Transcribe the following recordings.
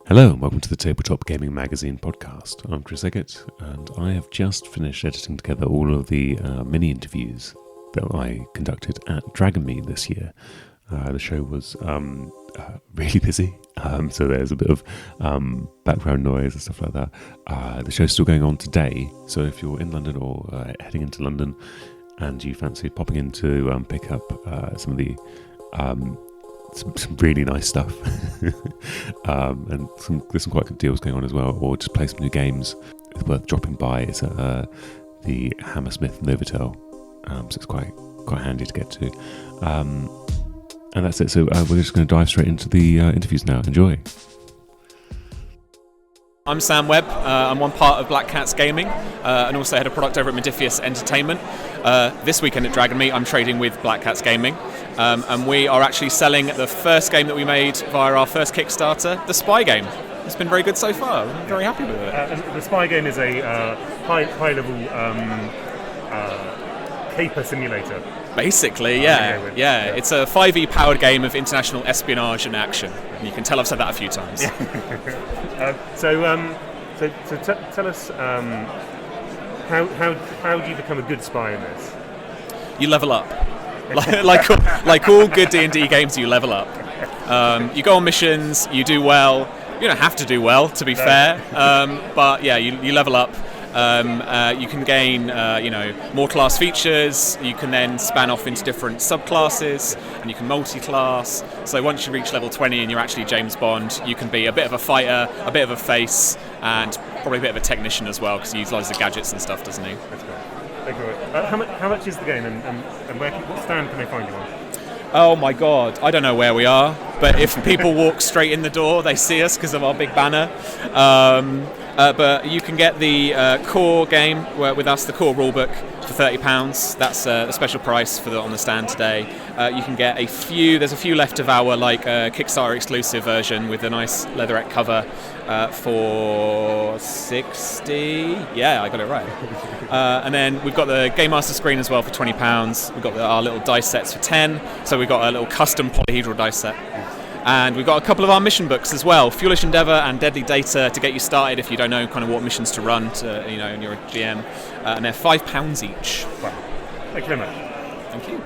Hello and welcome to the Tabletop Gaming Magazine podcast. I'm Chris Eggett and I have just finished editing together all of the mini interviews that I conducted at Dragonmeet this year. The show was really busy, so there's a bit of background noise and stuff like that. The show's still going on today, so if you're in London or heading into London and you fancy popping in to pick up some of the some really nice stuff and there's some quite good deals going on as well, or just play some new games, it's worth dropping by. It's at the Hammersmith Novotel, so it's quite handy to get to, and that's it. So we're just going to dive straight into the interviews now. Enjoy. I'm Sam Webb. I'm one part of Black Cats Gaming and also head of product over at Modiphius Entertainment. This weekend at Dragonmeet I'm trading with Black Cats Gaming, and we are actually selling the first game that we made via our first Kickstarter, the Spy game. It's been very good so far. I'm very happy with it. And the Spy game is a high-level caper simulator. Basically, yeah. It's a 5e powered game of international espionage and action. You can tell I've said that a few times. So tell us how do you become a good spy in this? You level up. like all good D&D games, you level up. You go on missions, you do well. You don't have to do well, to be fair, but yeah, you level up. You can gain, more class features. You can then span off into different subclasses, and you can multi-class. So once you reach level 20 and you're actually James Bond, you can be a bit of a fighter, a bit of a face, and probably a bit of a technician as well, because he uses the gadgets and stuff, doesn't he? That's great. Thank you. How much is the game, and what stand can they find you on? Oh my god, I don't know where we are, but if people walk straight in the door, they see us because of our big banner. But you can get the core game with us, the core rulebook, for £30. That's a special price on the stand today. You can get there's a few left of our Kickstarter exclusive version with a nice leatherette cover for £60. Yeah, I got it right. And then we've got the Game Master screen as well for £20. We've got our little dice sets for £10. So we've got a little custom polyhedral dice set. And we've got a couple of our mission books as well, Foolish Endeavour and Deadly Data, to get you started if you don't know kind of what missions to run, and you're a GM. And they're £5 each. Wow. Thank you very much. Thank you.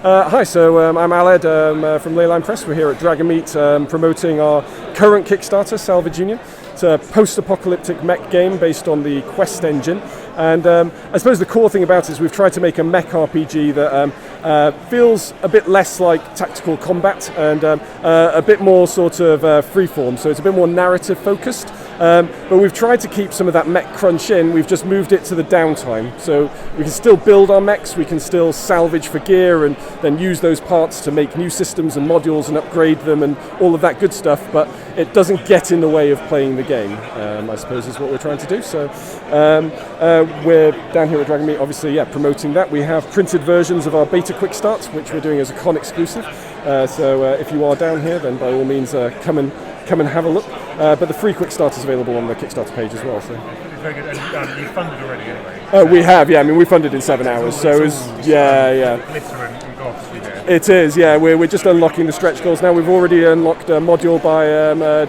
Hi, so I'm Aled from Leyline Press. We're here at Dragonmeet promoting our current Kickstarter, Salvage Union. It's a post-apocalyptic mech game based on the Quest engine. And I suppose the core thing about it is we've tried to make a mech RPG that feels a bit less like tactical combat and a bit more sort of freeform. So it's a bit more narrative focused. But we've tried to keep some of that mech crunch in. We've just moved it to the downtime. So we can still build our mechs, we can still salvage for gear and then use those parts to make new systems and modules and upgrade them and all of that good stuff. But it doesn't get in the way of playing the game, I suppose is what we're trying to do. So we're down here at Dragonmeet, obviously, promoting that. We have printed versions of our beta quick starts, which we're doing as a con exclusive. So if you are down here, then by all means come and have a look. But the free quick start is available on the Kickstarter page as well. So. It's very good. And you funded already anyway? We have, yeah. I mean, we funded in 7 hours. So it was, yeah. Glitter and gobs we did. It is, yeah. We're just unlocking the stretch goals now. We've already unlocked a module by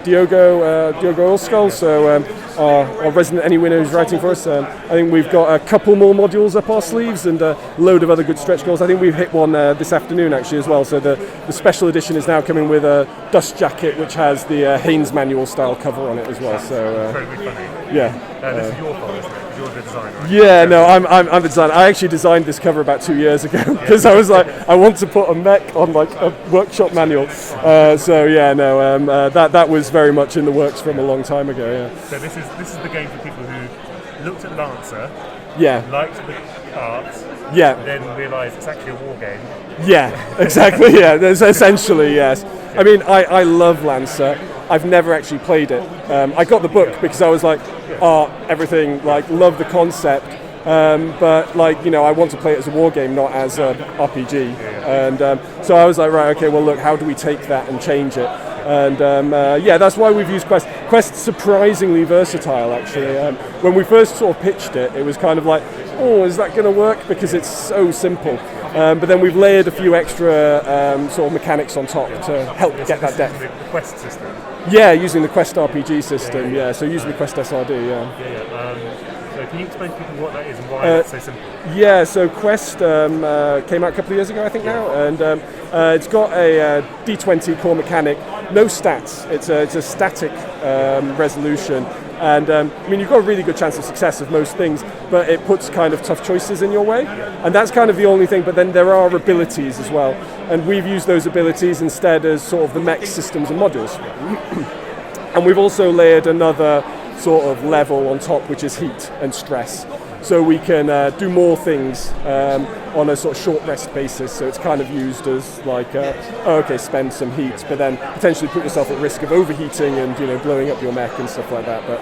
Diogo Oilskull, so our resident Any winner who's writing for us. I think we've got a couple more modules up our sleeves and a load of other good stretch goals. I think we've hit one this afternoon actually as well. So the special edition is now coming with a dust jacket which has the Haynes manual style cover on it as well. So incredibly funny. Yeah. This is your fault, isn't it? You're the designer, right? Yeah, no, I'm the designer. I actually designed this cover about 2 years ago because I was like, I want to put a mech on like a workshop manual. So yeah, no, that was very much in the works from a long time ago. Yeah. So this is the game for people who looked at Lancer, liked the art, then realised it's actually a war game. Yeah, exactly. Yeah, there's essentially yes. I mean, I love Lancer. I've never actually played it. I got the book because I was like, everything, like, love the concept. But I want to play it as a war game, not as a RPG. And so I was like, right, okay, well, look, how do we take that and change it? And that's why we've used Quest. Quest's surprisingly versatile, actually. When we first sort of pitched it, it was kind of like, is that going to work? Because it's so simple. But then we've layered a few extra sort of mechanics on top to help get that depth. The Quest system. Yeah, using the Quest RPG system. Yeah, so using the Quest SRD. So can you explain to people what that is and why it's so simple? Yeah, so Quest came out a couple of years ago, I think now, and it's got a D20 core mechanic, no stats. It's a static resolution. And I mean, you've got a really good chance of success of most things, but it puts kind of tough choices in your way. And that's kind of the only thing, but then there are abilities as well. And we've used those abilities instead as sort of the mech systems and modules. And we've also layered another sort of level on top, which is heat and stress. So we can do more things on a sort of short rest basis. So it's kind of used as like, spend some heat, but then potentially put yourself at risk of overheating and blowing up your mech and stuff like that. But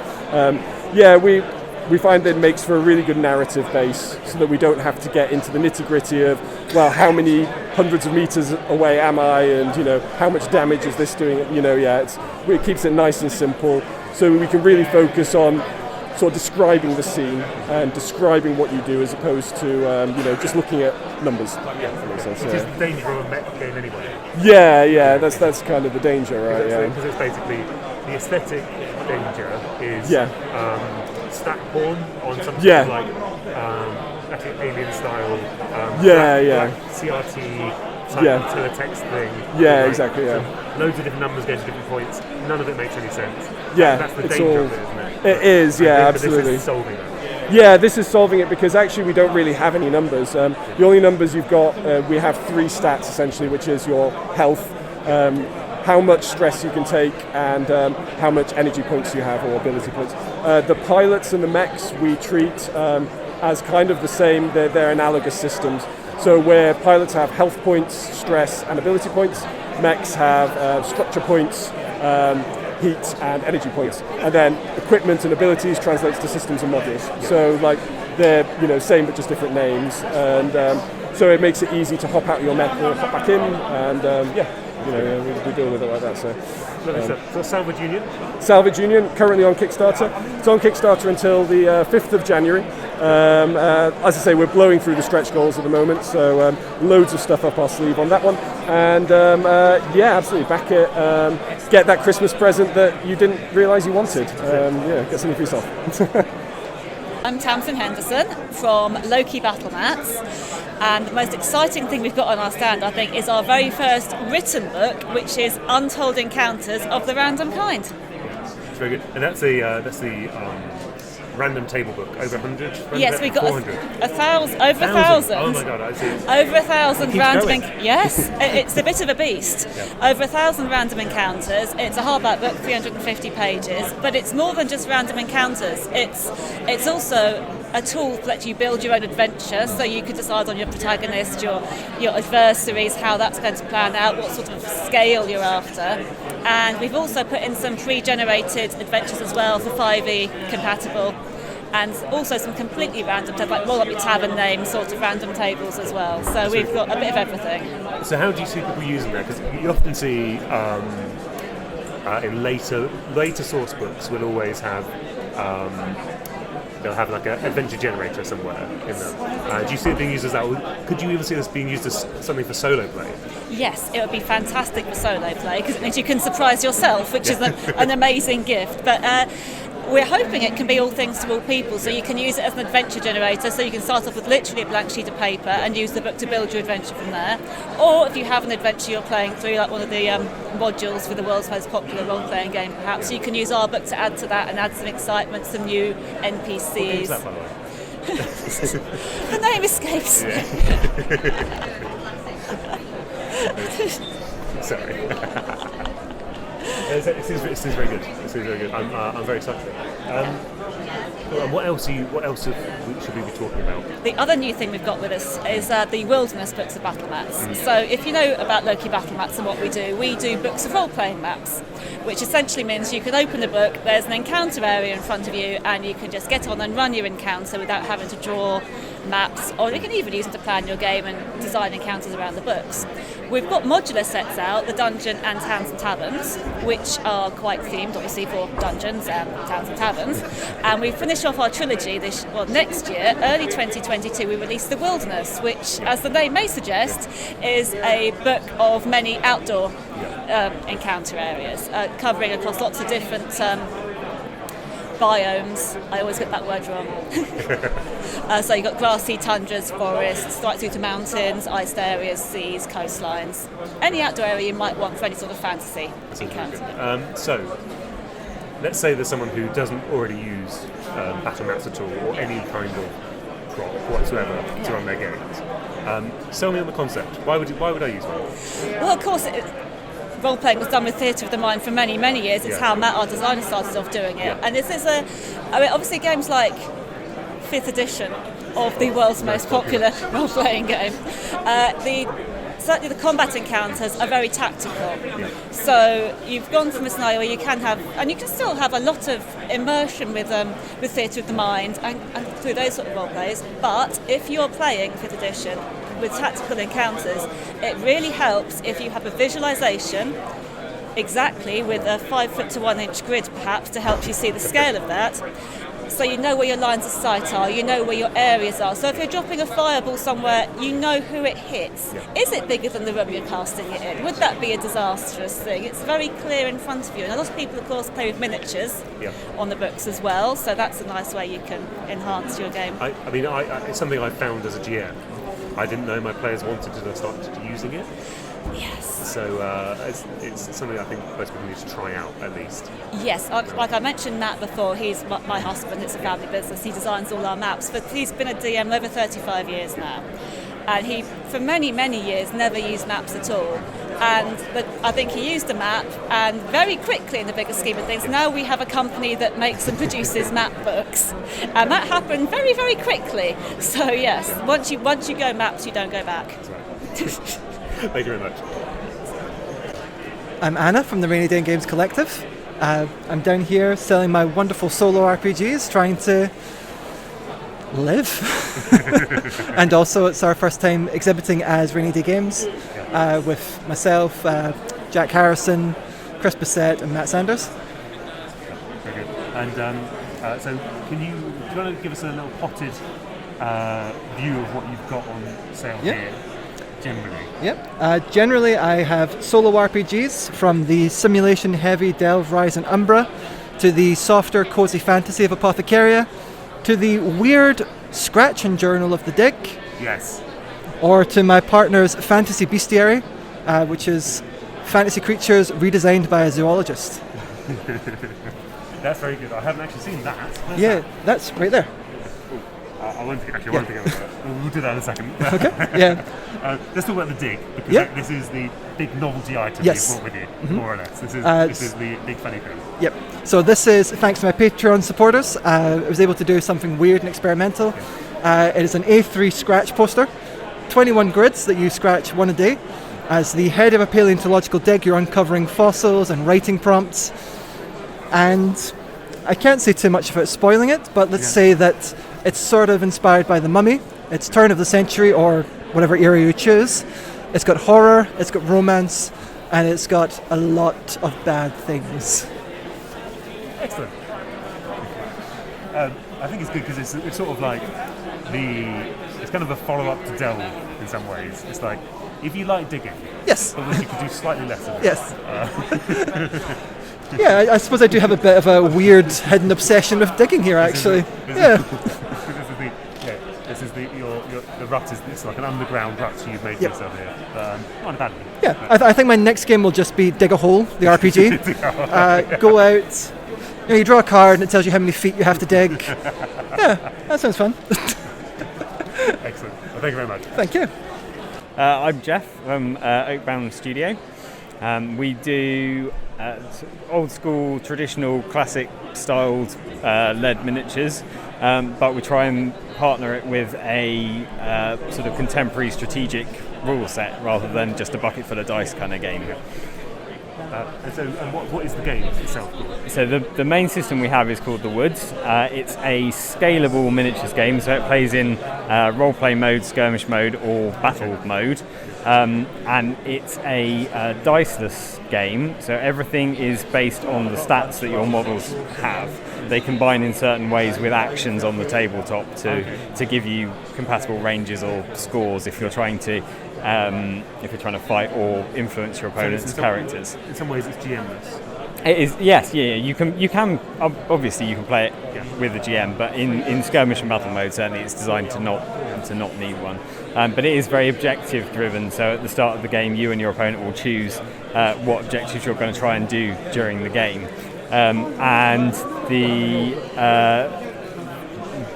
we find that it makes for a really good narrative base, so that we don't have to get into the nitty gritty of, well, how many hundreds of meters away am I, and how much damage is this doing? It keeps it nice and simple, so we can really focus on sort of describing the scene and describing what you do, as opposed to just looking at numbers. Which is the danger of a mech game anyway. Yeah, that's kind of the danger, right? Because it's basically the aesthetic danger is stat porn on something like actually alien style. CRT. Teletext thing. Exactly. Loads of different numbers going to different points. None of it makes any sense. That's the danger of it, isn't it? It is, absolutely. This is solving it. Yeah, this is solving it, because actually we don't really have any numbers. The only numbers you've got, we have 3 stats essentially, which is your health, how much stress you can take, and how much energy points you have, or ability points. The pilots and the mechs we treat as kind of the same. They're analogous systems. So where pilots have health points, stress, and ability points, mechs have structure points, heat, and energy points. And then equipment and abilities translates to systems and modules. So like they're same but just different names. And so it makes it easy to hop out of your mech or hop back in. And we deal with it like that. So Salvage Union? Salvage Union, currently on Kickstarter. It's on Kickstarter until the 5th of January. As I say, we're blowing through the stretch goals at the moment, so loads of stuff up our sleeve on that one. And absolutely, back it. Get that Christmas present that you didn't realise you wanted. Get something for yourself. I'm Tamzin Henderson from Loke Battlemats, and the most exciting thing we've got on our stand, I think, is our very first written book, which is Untold Encounters of the Random Kind. It's very good, and that's the random table book, over 100? Yes, we got 400. Over 1,000. Oh my god, I see. Over 1,000 random. Yes, it's a bit of a beast. Yeah. Over 1,000 random encounters. It's a hardback book, 350 pages, but it's more than just random encounters. It's also a tool that lets you build your own adventure, so you can decide on your protagonist, your adversaries, how that's going to plan out, what sort of scale you're after. And we've also put in some pre-generated adventures as well for 5e compatible, and also some completely random, like roll up your tavern name sort of random tables as well. So we've got a bit of everything. So how do you see people using that? Because you often see in later source books will always have they'll have like an adventure generator somewhere in them. Do you see it being used as that? Could you even see this being used as something for solo play? Yes, it would be fantastic for solo play, because it means you can surprise yourself, which is an amazing gift. But we're hoping it can be all things to all people, so you can use it as an adventure generator, so you can start off with literally a blank sheet of paper and use the book to build your adventure from there. Or if you have an adventure you're playing through, like one of the modules for the world's most popular role-playing game, perhaps, you can use our book to add to that and add some excitement, some new NPCs. What that, by the way? The name escapes me. Sorry. It seems very good. I'm very excited. What else should we be talking about? The other new thing we've got with us is the Wilderness Books of Battlemats. So if you know about Loke Battlemats and what we do books of role-playing maps, which essentially means you can open the book, there's an encounter area in front of you, and you can just get on and run your encounter without having to draw maps, or you can even use them to plan your game and design encounters around the books. We've got modular sets out, the Dungeon and Towns and Taverns, which are quite themed, obviously, for dungeons and towns and taverns. And we finish off our trilogy next year, early 2022, we release The Wilderness, which, as the name may suggest, is a book of many outdoor encounter areas, covering across lots of different biomes. I always get that word wrong. So you've got grassy tundras, forests, right through to mountains, iced areas, seas, coastlines. Any outdoor area you might want for any sort of fantasy encounter. So, let's say there's someone who doesn't already use Battlemats at all, or any kind of prop whatsoever to run their games. Sell me on the concept. Why would I use one? Well, of course, role-playing was done with theatre of the mind for many, many years. It's how Matt, our designer, started off doing it. And this is obviously games like 5th edition of the world's most popular role-playing game. Certainly the combat encounters are very tactical. So you've gone from a scenario where you can still have a lot of immersion with theatre of the mind and through those sort of role plays. But if you're playing 5th edition with tactical encounters, it really helps if you have a visualization exactly with a 5 foot to 1 inch grid perhaps to help you see the scale of that. So you know where your lines of sight are, you know where your areas are. So if you're dropping a fireball somewhere, you know who it hits. Is it bigger than the room you're casting it in? Would that be a disastrous thing? It's very clear in front of you. And a lot of people, of course, play with miniatures on the books as well. So that's a nice way you can enhance your game. It's something I found as a GM. I didn't know my players wanted to start using it. Yes. So it's something I think most people need to try out at least. Yes, like I mentioned Matt before, he's my husband, it's a family business, he designs all our maps, but he's been a DM over 35 years now. And he, for many, many years, never used maps at all. But I think he used a map, and very quickly in the bigger scheme of things, now we have a company that makes and produces map books. And that happened very, very quickly. So yes, once you go maps, you don't go back. That's right. Thank you very much. I'm Anna from the Rainy Day Games Collective. I'm down here selling my wonderful solo RPGs, trying to live. And also it's our first time exhibiting as Rainy Day Games with myself, Jack Harrison, Chris Birch and Matt Sanders. Very good. And so do you want to give us a little potted view of what you've got on sale here? Generally. Yep. Generally, I have solo RPGs from the simulation-heavy Delve, Rise and Umbra, to the softer, cozy fantasy of Apothecaria, to the weird Scratch and Journal of the Dig. Yes. Or to my partner's Fantasy Bestiary, which is fantasy creatures redesigned by a zoologist. That's very good. I haven't actually seen that. That's right there. I won't think about that. We'll do that in a second. Okay. Yeah. Let's talk about the dig, because this is the big novelty item you've brought with you, more or less. This is the big funny thing. Yep. So this is thanks to my Patreon supporters. I was able to do something weird and experimental. It is an A3 scratch poster, 21 grids that you scratch one a day. As the head of a paleontological dig, you're uncovering fossils and writing prompts. And I can't say too much about spoiling it, but let's say that it's sort of inspired by The Mummy. It's turn of the century or whatever era you choose. It's got horror, it's got romance, and it's got a lot of bad things. Excellent. I think it's good because it's sort of like it's kind of a follow-up to Delve in some ways. It's like, if you like digging, yes, but you could do slightly less of it. Yes. Yeah, I suppose I do have a bit of a weird hidden obsession with digging here, actually. This is the rut. It's like an underground rut you've made for yourself here. Not a bad thing. Yeah, I think my next game will just be Dig a Hole, the RPG. Go out, you draw a card and it tells you how many feet you have to dig. Yeah, that sounds fun. Excellent. Well, thank you very much. Thank you. I'm Jeff from Oakbound Studio. We do old school, traditional, classic styled lead miniatures, but we try and partner it with a sort of contemporary strategic rule set rather than just a bucket full of dice kind of game. What is the game itself called? So the main system we have is called The Woods. It's a scalable miniatures game, so it plays in role-play mode, skirmish mode, or battle mode. and it's a diceless game, so everything is based on the stats that your models have. They combine in certain ways with actions on the tabletop to give you compatible ranges or scores if you're trying to fight or influence your opponent's characters. In some ways, it's GM-less. It is, yes, yeah. You can obviously you can play it with a GM, but in skirmish and battle mode, certainly it's designed to not need one. But it is very objective driven. So at the start of the game, you and your opponent will choose what objectives you're going to try and do during the game, and the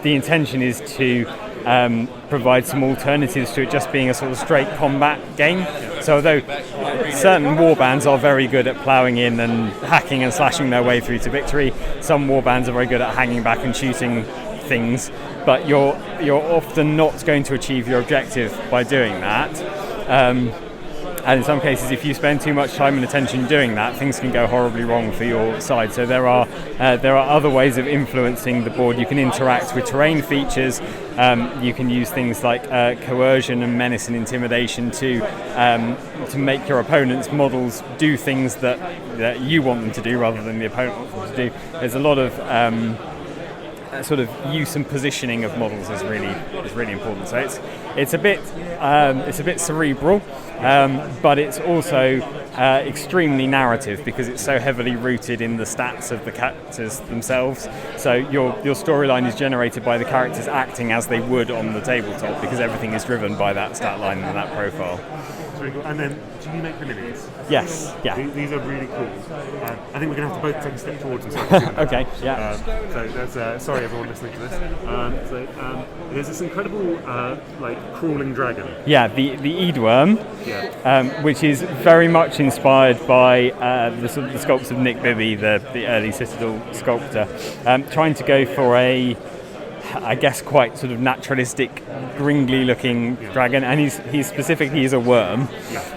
intention is to provide some alternatives to it just being a sort of straight combat game. So although certain warbands are very good at ploughing in and hacking and slashing their way through to victory, some warbands are very good at hanging back and shooting things, but you're often not going to achieve your objective by doing that. And in some cases, if you spend too much time and attention doing that, things can go horribly wrong for your side. So there are other ways of influencing the board. You can interact with terrain features. You can use things like coercion and menace and intimidation to make your opponent's models do things that you want them to do rather than the opponent wants them to do. There's a lot of sort of use and positioning of models is really important. So it's a bit cerebral, but it's also extremely narrative because it's so heavily rooted in the stats of the characters themselves. So your storyline is generated by the characters acting as they would on the tabletop because everything is driven by that stat line and that profile. Very cool. And then, do you make the minis? Yes, yeah. These are really cool. I think we're going to have to both take a step towards and start. Okay, yeah. So that's sorry everyone listening to this. There's this incredible crawling dragon. Yeah, the Eadworm, which is very much inspired by the sculpts of Nick Bibby, the early Citadel sculptor, trying to go for I guess quite sort of naturalistic, gringly-looking dragon, and he's specifically a worm,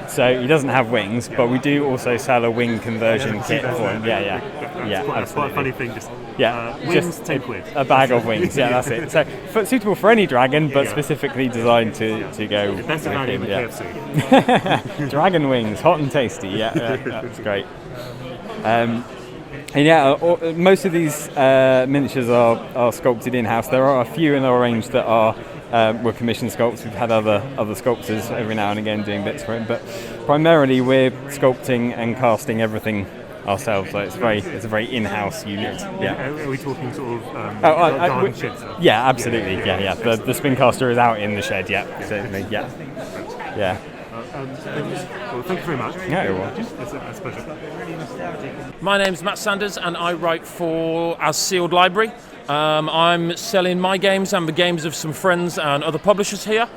so he doesn't have wings. But we do also sell a wing conversion kit for him. That's quite a funny thing. Wings, just take with a bag of wings. Yeah, that's it. So suitable for any dragon, but specifically designed to go with him. KFC. Dragon wings, hot and tasty. Yeah, that's great. And most of these miniatures are sculpted in-house. There are a few in our range that were commissioned sculpts. We've had other sculptors every now and again doing bits for it, but primarily we're sculpting and casting everything ourselves. So it's a very in-house unit. Yeah. Are we talking sort of shed stuff? Yeah, absolutely. Yeah. The spin caster is out in the shed. Yeah, certainly. Yeah. Well, thank you very much. Yeah, you're welcome. It's a pleasure. My name's Matt Sanders and I write for As Sealed Library. I'm selling my games and the games of some friends and other publishers here.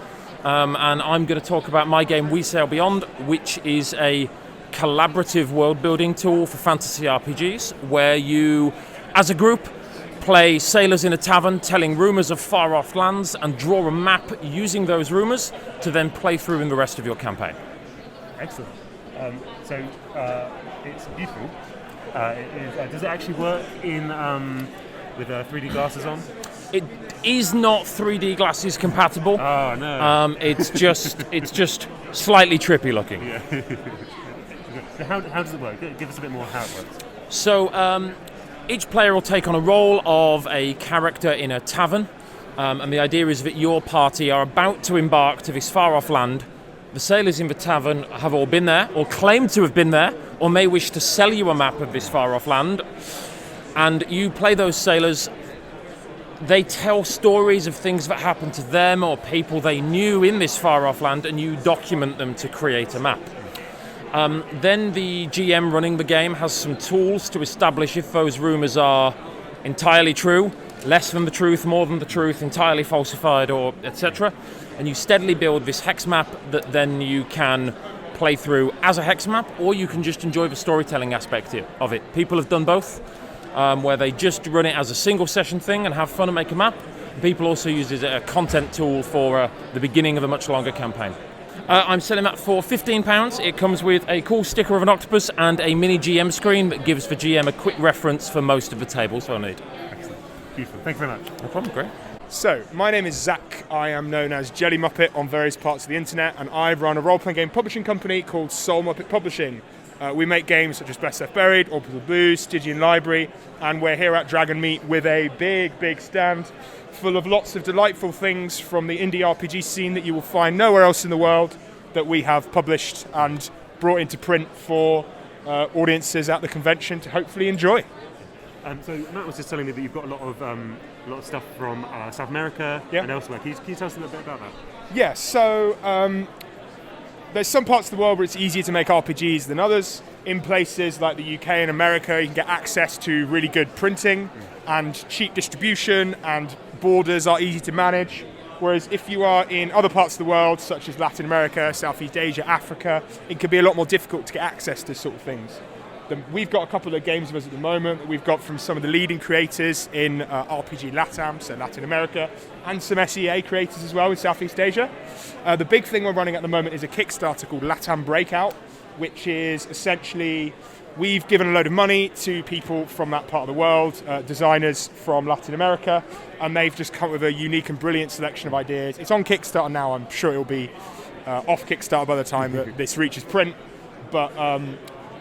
And I'm going to talk about my game We Sail Beyond, which is a collaborative world-building tool for fantasy RPGs, where you, as a group, play sailors in a tavern telling rumours of far-off lands and draw a map using those rumours to then play through in the rest of your campaign. Excellent. So it's beautiful. Does it actually work in with 3D glasses on? It is not 3D glasses compatible. Oh no! It's just slightly trippy looking. Yeah. So how does it work? Give us a bit more how it works. So each player will take on a role of a character in a tavern, and the idea is that your party are about to embark to this far-off land. The sailors in the tavern have all been there, or claim to have been there, or may wish to sell you a map of this far-off land. And you play those sailors. They tell stories of things that happened to them or people they knew in this far-off land, and you document them to create a map. Then the GM running the game has some tools to establish if those rumours are entirely true, less than the truth, more than the truth, entirely falsified, or etc. And you steadily build this hex map that then you can play through as a hex map, or you can just enjoy the storytelling aspect of it. People have done both, where they just run it as a single session thing and have fun and make a map. People also use it as a content tool for the beginning of a much longer campaign. I'm selling that for £15. It comes with a cool sticker of an octopus and a mini GM screen that gives the GM a quick reference for most of the tables they'll need. Excellent. Beautiful. Thank you very much. No problem, great. So, my name is Zach. I am known as Jelly Muppet on various parts of the internet, and I run a role-playing game publishing company called Soul Muppet Publishing. We make games such as Blessed Left Buried, Orbital Blues, Stygian Library, and we're here at Dragonmeet with a big stand full of lots of delightful things from the indie RPG scene that you will find nowhere else in the world that we have published and brought into print for audiences at the convention to hopefully enjoy. So Matt was just telling me that you've got a lot of stuff from South America and elsewhere. Can you tell us a little bit about that? Yeah, so there's some parts of the world where it's easier to make RPGs than others. In places like the UK and America, you can get access to really good printing and cheap distribution, and borders are easy to manage. Whereas if you are in other parts of the world, such as Latin America, Southeast Asia, Africa, it can be a lot more difficult to get access to sort of things. We've got a couple of games of us at the moment that we've got from some of the leading creators in RPG LATAM, so Latin America, and some SEA creators as well in Southeast Asia. The big thing we're running at the moment is a Kickstarter called LATAM Breakout, which is essentially, we've given a load of money to people from that part of the world, designers from Latin America, and they've just come up with a unique and brilliant selection of ideas. It's on Kickstarter now. I'm sure it'll be off Kickstarter by the time that this reaches print, but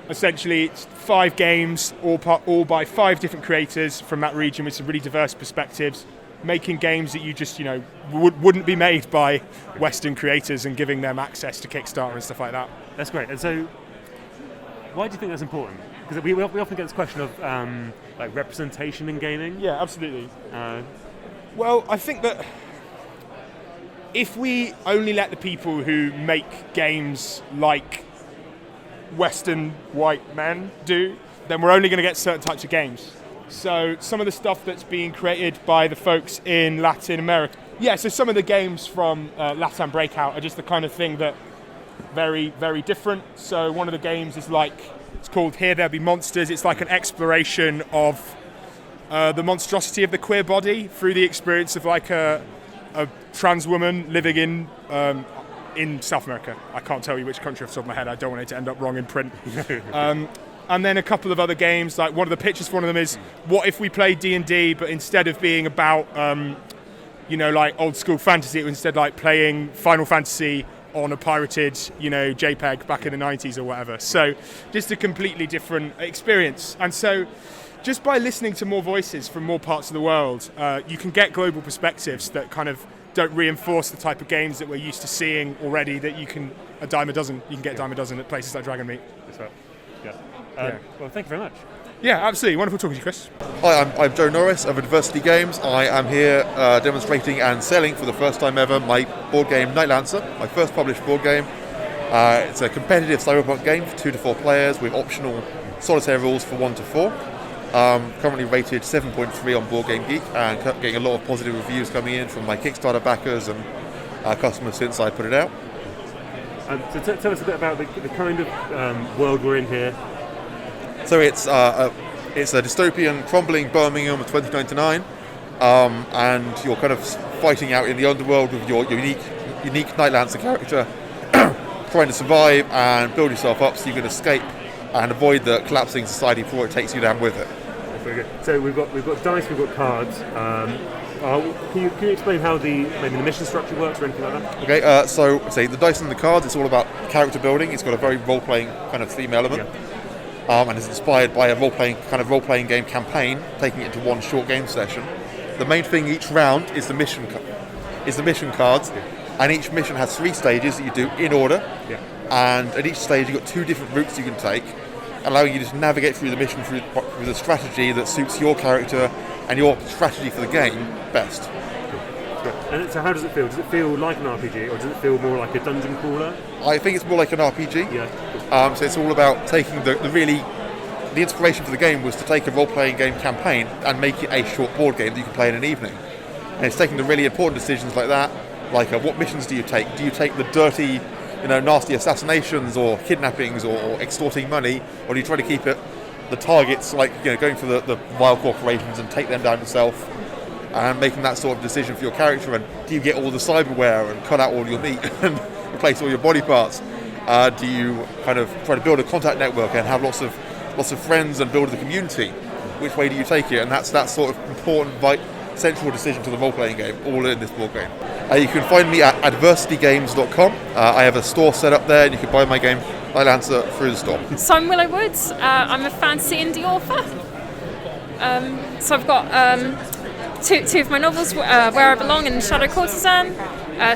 essentially, it's 5 games, all by 5 different creators from that region with some really diverse perspectives, making games that you just, wouldn't be made by Western creators, and giving them access to Kickstarter and stuff like that. That's great. And so, why do you think that's important? Because we often get this question of like representation in gaming. Yeah, absolutely. Well, I think that if we only let the people who make games like Western white men do, then we're only going to get certain types of games. So some of the stuff that's being created by the folks in Latin America, so some of the games from LATAM Breakout are just the kind of thing that very different. So one of the games is it's called Here There Be Monsters. It's like an exploration of the monstrosity of the queer body through the experience of like a trans woman living in South America. I can't tell you which country off the top of my head. I don't want it to end up wrong in print. And then a couple of other games, like one of the pictures for one of them is, what if we played D&D, but instead of being about, like old school fantasy, it was instead like playing Final Fantasy on a pirated, JPEG back in the 90s or whatever. So just a completely different experience. And so just by listening to more voices from more parts of the world, you can get global perspectives that kind of don't reinforce the type of games that we're used to seeing already, that you can a dime a dozen at places like Dragonmeet. That's right. Yeah. Well, thank you very much. Yeah, absolutely. Wonderful talking to you, Chris. Hi, I'm Joe Norris of Adversity Games. I am here demonstrating and selling for the first time ever my board game Nightlancer, my first published board game. It's a competitive cyberpunk game for 2 to 4 players with optional solitaire rules for 1 to 4. Currently rated 7.3 on Board Game Geek, and getting a lot of positive reviews coming in from my Kickstarter backers and customers since I put it out. So tell us a bit about the kind of world we're in here. So it's a dystopian, crumbling Birmingham of 2099, and you're kind of fighting out in the underworld with your unique Nightlancer character, trying to survive and build yourself up so you can escape and avoid the collapsing society before it takes you down with it. That's very good. So we've got dice, we've got cards. Can you explain how maybe the mission structure works or anything like that? Okay, so say the dice and the cards, it's all about character building. It's got a very role-playing kind of theme element. Yeah. And it's inspired by a role-playing game campaign, taking it into one short game session. The main thing each round is the mission cards, and each mission has 3 stages that you do in order. Yeah. And at each stage you've got 2 different routes you can take, allowing you to navigate through the mission through the strategy that suits your character and your strategy for the game best. Cool. And so how does it feel? Does it feel like an RPG, or does it feel more like a dungeon crawler? I think it's more like an RPG. Yeah. So it's all about taking the inspiration for the game was to take a role-playing game campaign and make it a short board game that you can play in an evening. And it's taking the really important decisions like that, like what missions do you take? Do you take the dirty, nasty assassinations or kidnappings or extorting money, or do you try to keep it the targets, like going for the vile corporations and take them down yourself, and making that sort of decision for your character? And do you get all the cyberware and cut out all your meat and replace all your body parts? Do you kind of try to build a contact network and have lots of friends and build the community? Which way do you take it? And that's that sort of important central decision to the role-playing game, all in this board game. You can find me at adversitygames.com. I have a store set up there, and you can buy my game, I'll answer through the store. So I'm Willow Woods. I'm a fantasy indie author. So I've got two of my novels, Where I Belong and Shadow Courtesan.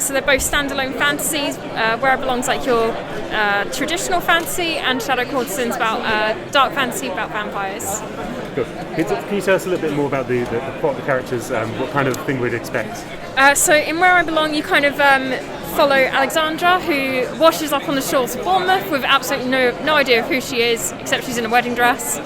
So they're both standalone fantasies. Where I Belong's like your traditional fantasy, and Shadow Courtesan's about dark fantasy about vampires. Good. Can you tell us a little bit more about the plot, the characters, what kind of thing we'd expect? So in Where I Belong, you kind of follow Alexandra, who washes up on the shores of Bournemouth with absolutely no idea of who she is, except she's in a wedding dress.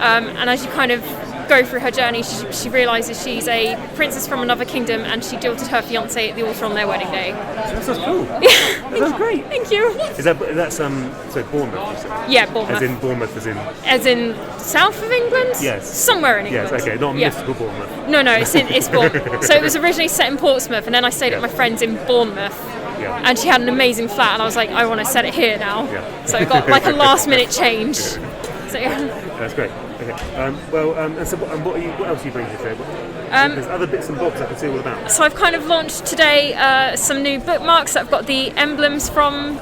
And as you kind of go through her journey, she realises she's a princess from another kingdom, and she jilted her fiancé at the altar on their wedding day. That sounds cool. Yeah, That sounds great. Thank you. That's so Bournemouth, you said? Yeah, Bournemouth. As in Bournemouth, as in? As in south of England? Yes. Somewhere in England. Yes, okay, not mystical Bournemouth. No, it's Bournemouth. So it was originally set in Portsmouth, and then I stayed at my friend's in Bournemouth. Yeah. And she had an amazing flat, and I was like, I want to set it here now. Yeah. So it got like a last minute change. So yeah. That's great. Okay. What else are you bringing to the table? There's other bits and bobs I can see all about. So I've kind of launched today some new bookmarks that have got the emblems from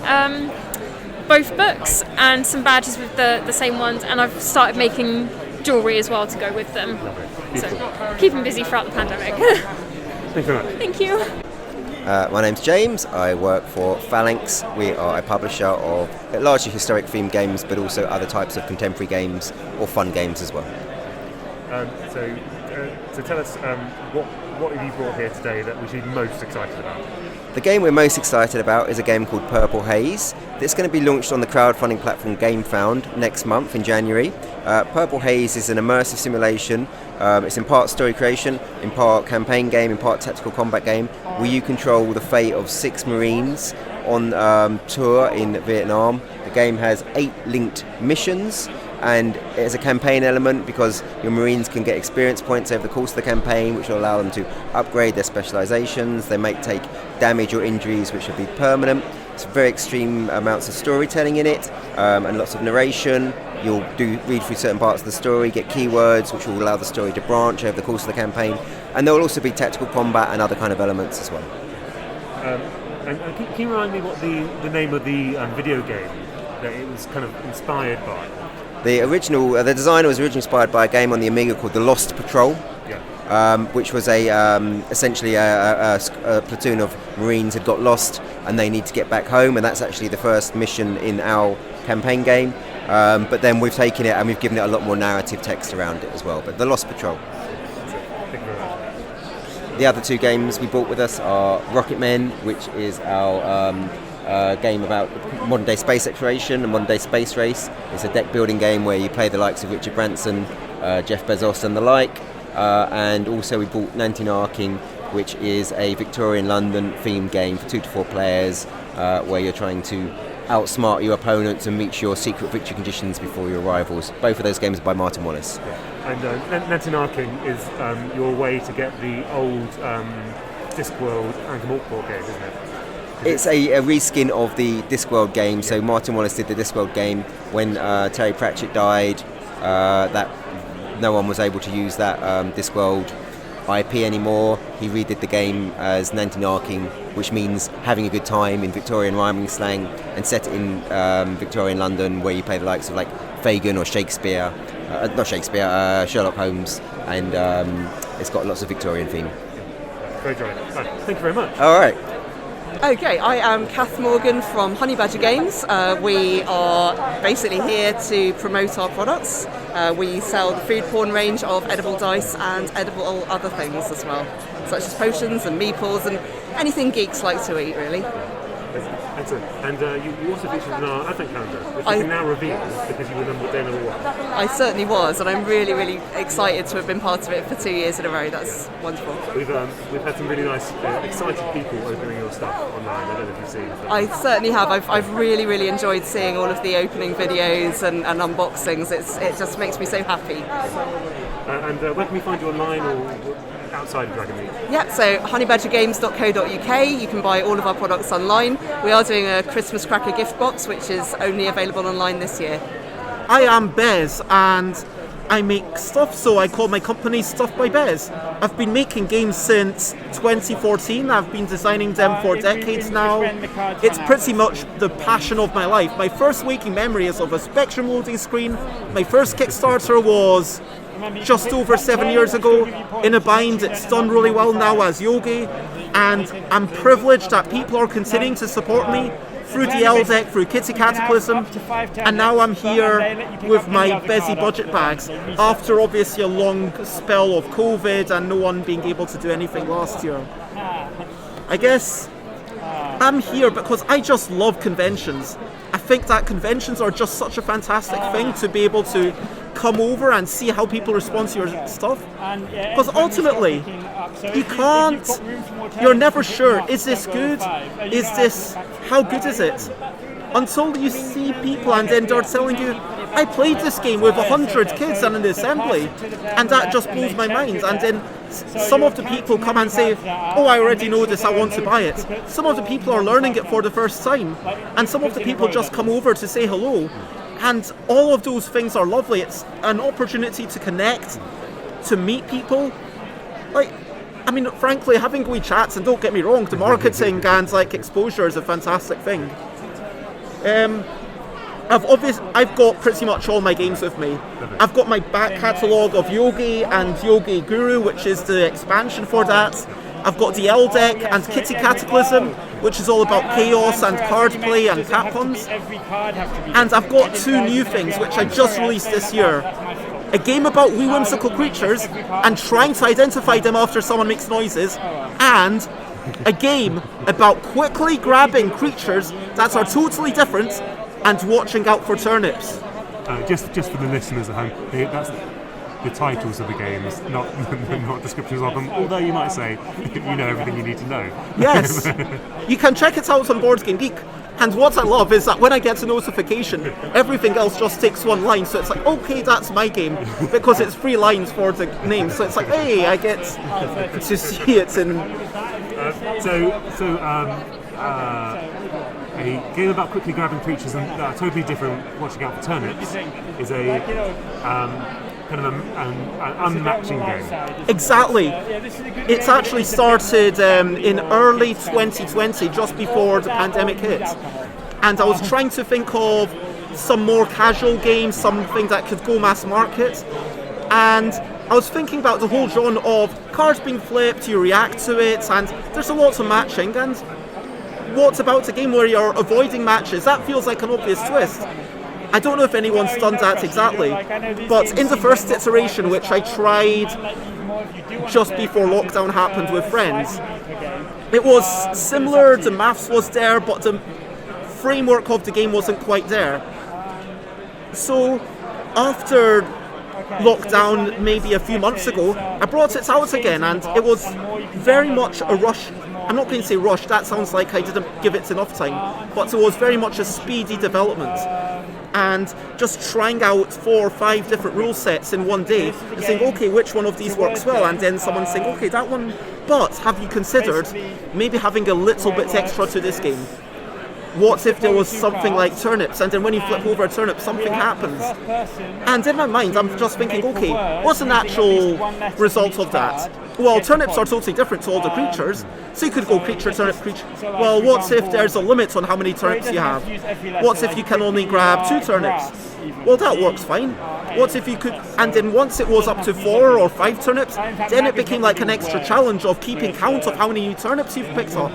both books, and some badges with the same ones, and I've started making jewellery as well to go with them. So keeping busy throughout the pandemic. Thank you very much. Thank you. My name's James. I work for Phalanx. We are a publisher of largely historic themed games, but also other types of contemporary games or fun games as well. So tell us, what have you brought here today that we should be most excited about? The game we're most excited about is a game called Purple Haze. It's going to be launched on the crowdfunding platform GameFound next month in January. Purple Haze is an immersive simulation. It's in part story creation, in part campaign game, in part tactical combat game, where you control the fate of 6 Marines on tour in Vietnam. The game has 8 linked missions, and it has a campaign element because your Marines can get experience points over the course of the campaign, which will allow them to upgrade their specializations. They may take damage or injuries which will be permanent. It's very extreme amounts of storytelling in it, and lots of narration. You'll read through certain parts of the story, get keywords which will allow the story to branch over the course of the campaign, and there will also be tactical combat and other kind of elements as well. And can you remind me what the name of the video game that it was kind of inspired by? The designer was originally inspired by a game on the Amiga called The Lost Patrol, which was essentially a platoon of Marines had got lost and they need to get back home, and that's actually the first mission in our campaign game. But then we've taken it and we've given it a lot more narrative text around it as well. But The Lost Patrol. The other 2 games we brought with us are Rocket Men, which is our game about modern day space exploration and modern day space race. It's a deck building game where you play the likes of Richard Branson, Jeff Bezos and the like. And also we brought Nantinarking, which is a Victorian London themed game for 2 to 4 players, where you're trying to outsmart your opponents and reach your secret victory conditions before your rivals. Both of those games are by Martin Wallace. And Nantinarking is your way to get the old Discworld Ankh-Morpork board game, isn't it? It's a reskin of the Discworld game. So Martin Wallace did the Discworld game when Terry Pratchett died. That no one was able to use that Discworld IP anymore. He redid the game as Nantinarking, which means having a good time in Victorian rhyming slang, and set it in Victorian London, where you play the likes of like Fagin or Shakespeare, Sherlock Holmes, and it's got lots of Victorian theme. Very dry. Thank you very much. All right. Okay, I am Kath Morgan from Honey Badger Games. We are basically here to promote our products. We sell the food porn range of edible dice and edible other things as well, such as potions and meeples and anything geeks like to eat, really. Excellent. And you also featured in our advent calendar, which you can now reveal because you were day number 1. I certainly was, and I'm really, really excited to have been part of it for 2 years in a row. That's wonderful. We've had some really nice, excited people opening your stuff online. I don't know if you've seen it. I certainly have. I've really, really enjoyed seeing all of the opening videos and unboxings. It just makes me so happy. And where can we find you online or outside of Dragonmeet? Yeah, so honeybadgergames.co.uk. You can buy all of our products online. We are doing a Christmas cracker gift box, which is only available online this year. I am Bez, and I make stuff, so I call my company Stuff by Bez. I've been making games since 2014. I've been designing them for decades now. It's pretty much the passion of my life. My first waking memory is of a Spectrum loading screen. My first Kickstarter was just over 7 years ago. In a bind, it's done really well now as Yogi, and I'm privileged that people are continuing to support me through DL Deck, through Kitty Cataclysm, and now I'm here with my Bezzy Budget bags after obviously a long spell of COVID and no one being able to do anything last year. I guess I'm here because I just love conventions. I think that conventions are just such a fantastic thing to be able to come over and see how people respond to your stuff. Because ultimately, you're never sure, is this good? How good is it? Until you see people and then they're telling you, I played this game with 100 kids and an assembly, and that just blows my mind. And then some of the people come and say, oh, I already know this, I want to buy it. Some of the people are learning it for the first time, and some of the people just come over to say hello. And all of those things are lovely. It's an opportunity to connect, to meet people. Frankly, having wee chats, and don't get me wrong, the marketing and exposure is a fantastic thing. I've got pretty much all my games with me. I've got my back catalogue of Yogi and Yogi Guru, which is the expansion for that. I've got the L deck and Kitty Cataclysm, which is all about chaos and card play and cat puns. And I've got two new things which I just released this year. A game about wee whimsical creatures and trying to identify them after someone makes noises, and a game about quickly grabbing creatures that are totally different and watching out for turnips. Just for the listeners at home, that's the titles of the games, not descriptions of them, although you might say you know everything you need to know. Yes, you can check it out on Board Game Geek. And what I love is that when I get a notification, everything else just takes one line. So it's like, okay, that's my game, because it's 3 lines for the name. So it's like, hey, I get to see it in. A game about quickly grabbing creatures and totally different. Watching out for turnips is a kind of an unmatching game. Exactly. It's actually started in early 2020, just before the pandemic hit. And I was trying to think of some more casual games, something that could go mass market. And I was thinking about the whole genre of cards being flipped, you react to it, and there's a lot of matching. And what about a game where you're avoiding matches? That feels like an obvious twist. I don't know if anyone's done that exactly, but in the first iteration, which I tried just before lockdown happened with friends, it was similar, the maths was there, but the framework of the game wasn't quite there. So after lockdown, maybe a few months ago, I brought it out again, and it was very much a rush. I'm not going to say rush, that sounds like I didn't give it enough time, but it was very much a speedy development. And just trying out 4 or 5 different rule sets in one day and saying, okay, which one of these works well? And then someone saying, okay, that one, but have you considered maybe having a little bit extra to this game? What if there was something like turnips, and then when you flip over a turnip, something happens? And in my mind, I'm just thinking, okay, what's the natural result of that? Well, turnips are totally different to all the creatures, so you could go creature, turnip, creature. Well, what if there's a limit on how many turnips you have? What if you can only grab 2 turnips? Well, that works fine. What if you could, and then once it was up to 4 or 5 turnips, then it became like an extra challenge of keeping count of how many turnips you've picked up.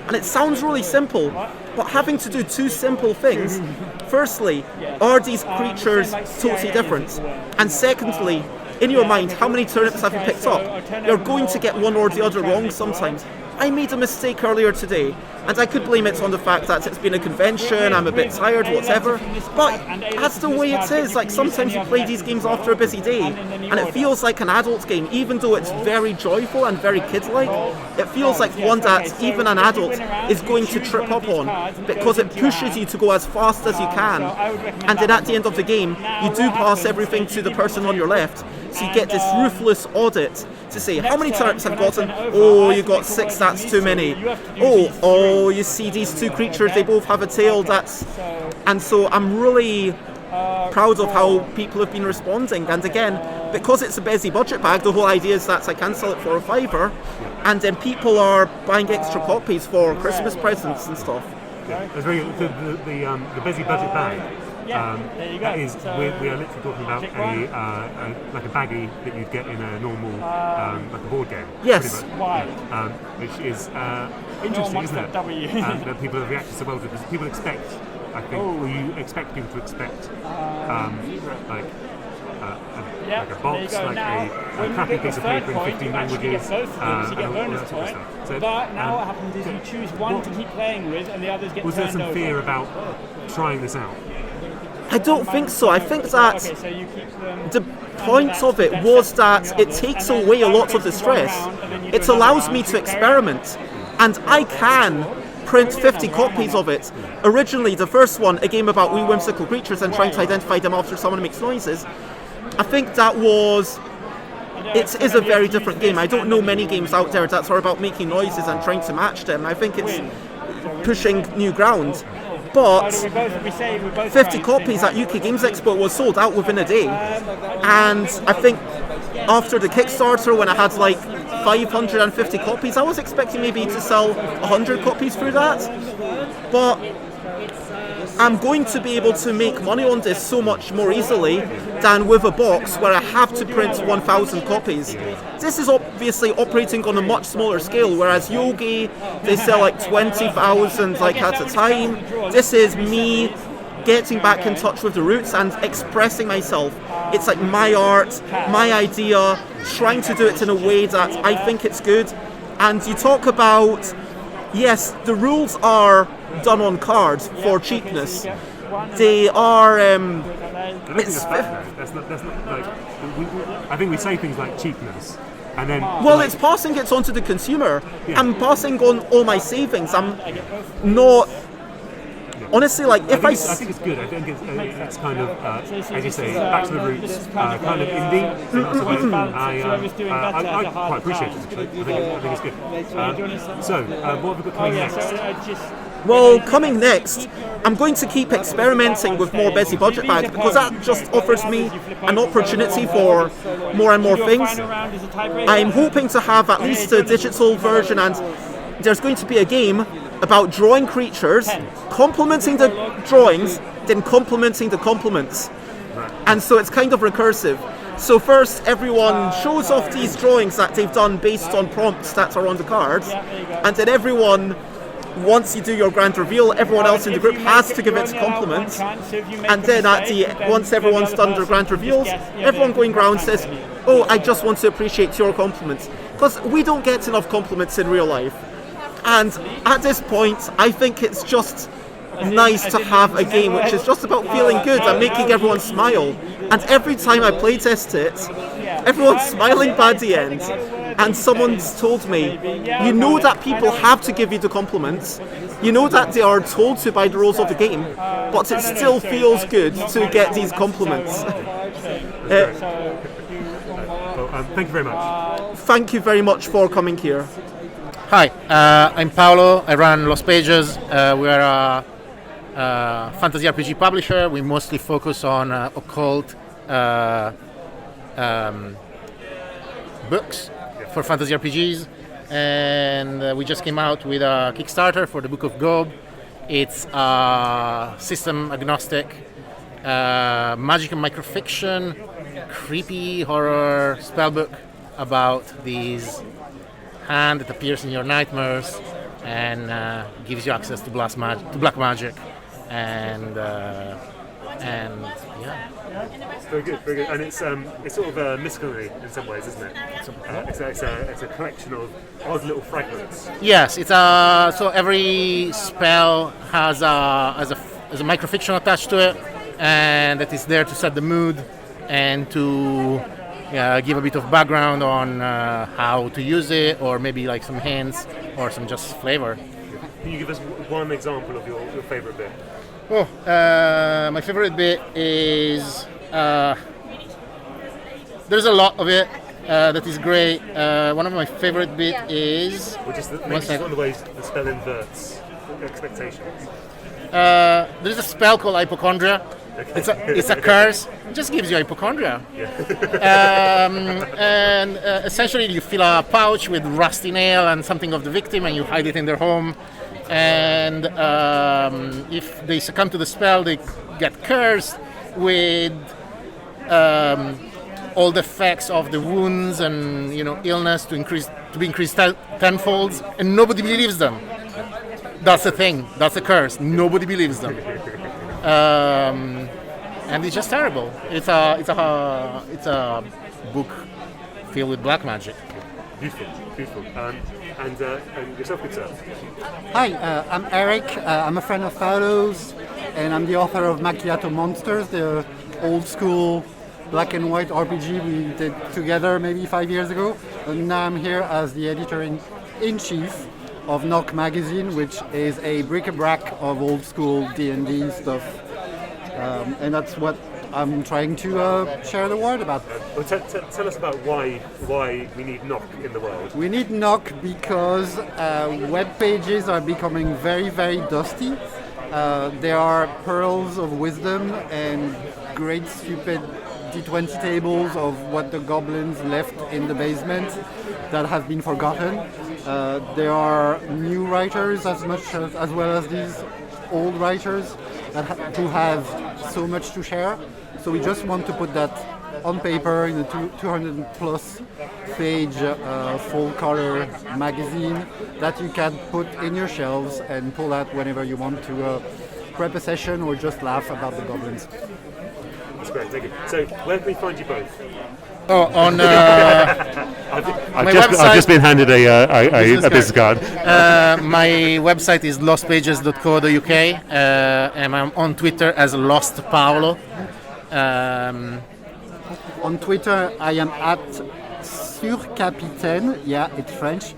And it sounds really simple, but having to do 2 simple things, firstly, are these creatures totally different? And secondly, in your mind, how many turnips have you picked up? You're going to get one or the other wrong sometimes. I made a mistake earlier today, and I could blame it on the fact that it's been a convention, I'm a bit tired, whatever, but that's the way it is. Like, sometimes you play these games after a busy day, and it feels like an adult game, even though it's very joyful and very kid-like. It feels like one that even an adult is going to trip up on, because it pushes you to go as fast as you can, and then at the end of the game, you do pass everything to the person on your left, so you get this ruthless audit to say, how many turnips have gotten? Oh, you got 6, that's too many. Oh, you see these 2 creatures, they both have a tail, that's... And so I'm really proud of how people have been responding. And again, because it's a Bezzy Budget bag, the whole idea is that I can sell it for a £5, and then people are buying extra copies for Christmas presents and stuff. Yeah, that's very good. The Bezzy Budget bag. There you go. That is, we are literally talking about like a baggie that you'd get in a normal like a board game. Yes. Why? Which is interesting, isn't it? That people have reacted so well to it, because people expect, I think, or you expect people to expect like a box, like a crappy piece of paper in 15 languages, and all that sort of stuff. So, but now what happens is you choose one to keep playing with, and the others get was turned there some over. fear about trying this out? I don't think so. I think that the point of it was that it takes away a lot of the stress. It allows me to experiment, and I can print 50 copies of it. Originally, the first one, a game about wee whimsical creatures and trying to identify them after someone makes noises, I think that was... It is a very different game. I don't know many games out there that are about making noises and trying to match them. I think it's pushing new ground. But 50 copies at UK Games Expo was sold out within a day. And I think after the Kickstarter, when I had like 550 copies, I was expecting maybe to sell 100 copies through that. But I'm going to be able to make money on this so much more easily than with a box where I have to print 1,000 copies. This is obviously operating on a much smaller scale, whereas Yogi, they sell like 20,000 like at a time. This is me getting back in touch with the roots and expressing myself. It's like my art, my idea, trying to do it in a way that I think it's good. And you talk about, yes, the rules are done on cards for cheapness. They are. I don't think that's not like. I think we say things like cheapness, and then. Well, it's passing it on to the consumer. Yeah. I'm passing on all my savings. I'm not. Honestly, like if I think it's good. I think it's kind of, as you say, back to the roots, kind of indie. In lots of ways. I quite appreciate it. Actually. I think it's good. So, what have we got coming next? Well, coming next, I'm going to keep experimenting with more Bezzy Budget bags, because that just offers me an opportunity for more and more things. I'm hoping to have at least a digital version, and there's going to be a game about drawing creatures, complementing the drawings, then complementing the complements. And so it's kind of recursive. So first everyone shows off these drawings that they've done based on prompts that are on the cards, and then everyone, once you do your grand reveal, everyone else in the group has to give its compliments, and then once everyone's done their grand reveals, everyone going round says, "Oh, I just want to appreciate your compliments," because we don't get enough compliments in real life. And at this point, I think it's just nice to have a game which is just about feeling good and making everyone smile. And every time I playtest it, everyone's smiling by the end. And someone's told me, you know that people have to give you the compliments, you know that they are told to by the rules of the game, but it still feels good to get these compliments. Thank you very much. Thank you very much for coming here. Hi, I'm Paolo. I run Lost Pages. We are a fantasy RPG publisher. We mostly focus on occult books for fantasy RPGs, and we just came out with a Kickstarter for the Book of Gaub. It's a system agnostic magic and microfiction, creepy horror spellbook about these hand that appears in your nightmares and gives you access to black magic, and yeah. Very good, very good. And it's sort of mystical in some ways, isn't it? It's a collection of odd little fragments. Yes, it's so every spell has a microfiction attached to it, and that is there to set the mood and to give a bit of background on how to use it, or maybe like some hints or some just flavor. Can you give us one example of your favourite bit? Oh, my favorite bit is there's a lot of it that is great. One of my favorite bit is one of the ways the spell inverts expectations. There's a spell called Hypochondria, It's a curse. It just gives you hypochondria. And essentially you fill a pouch with rusty nail and something of the victim and you hide it in their home. And if they succumb to the spell, they get cursed with all the effects of the wounds and illness to be increased tenfold, and nobody believes them. That's the thing. That's a curse. Nobody believes them. And it's just terrible. It's a book filled with black magic. Beautiful. And yourself, good sir? Hi, I'm Eric. I'm a friend of Paolo's, and I'm the author of Macchiato Monsters, the old school black and white RPG we did together maybe 5 years ago. And now I'm here as the editor-in-chief of Knock Magazine, which is a bric-a-brac of old school D&D stuff. And that's what I'm trying to share the word about. Well, tell us about why we need Knock in the world. We need Knock because web pages are becoming very, very dusty. There are pearls of wisdom and great stupid D20 tables of what the goblins left in the basement that have been forgotten. There are new writers as well as these old writers who have so much to share. So we just want to put that on paper in a 200 plus page full color magazine that you can put in your shelves and pull out whenever you want to prep a session or just laugh about the goblins. That's great, thank you. So where can we find you both? Oh, on I've just been handed a business card. My website is lostpages.co.uk, and I'm on Twitter as Lost Paolo. On Twitter, I am at Surcapitaine. Yeah, it's French.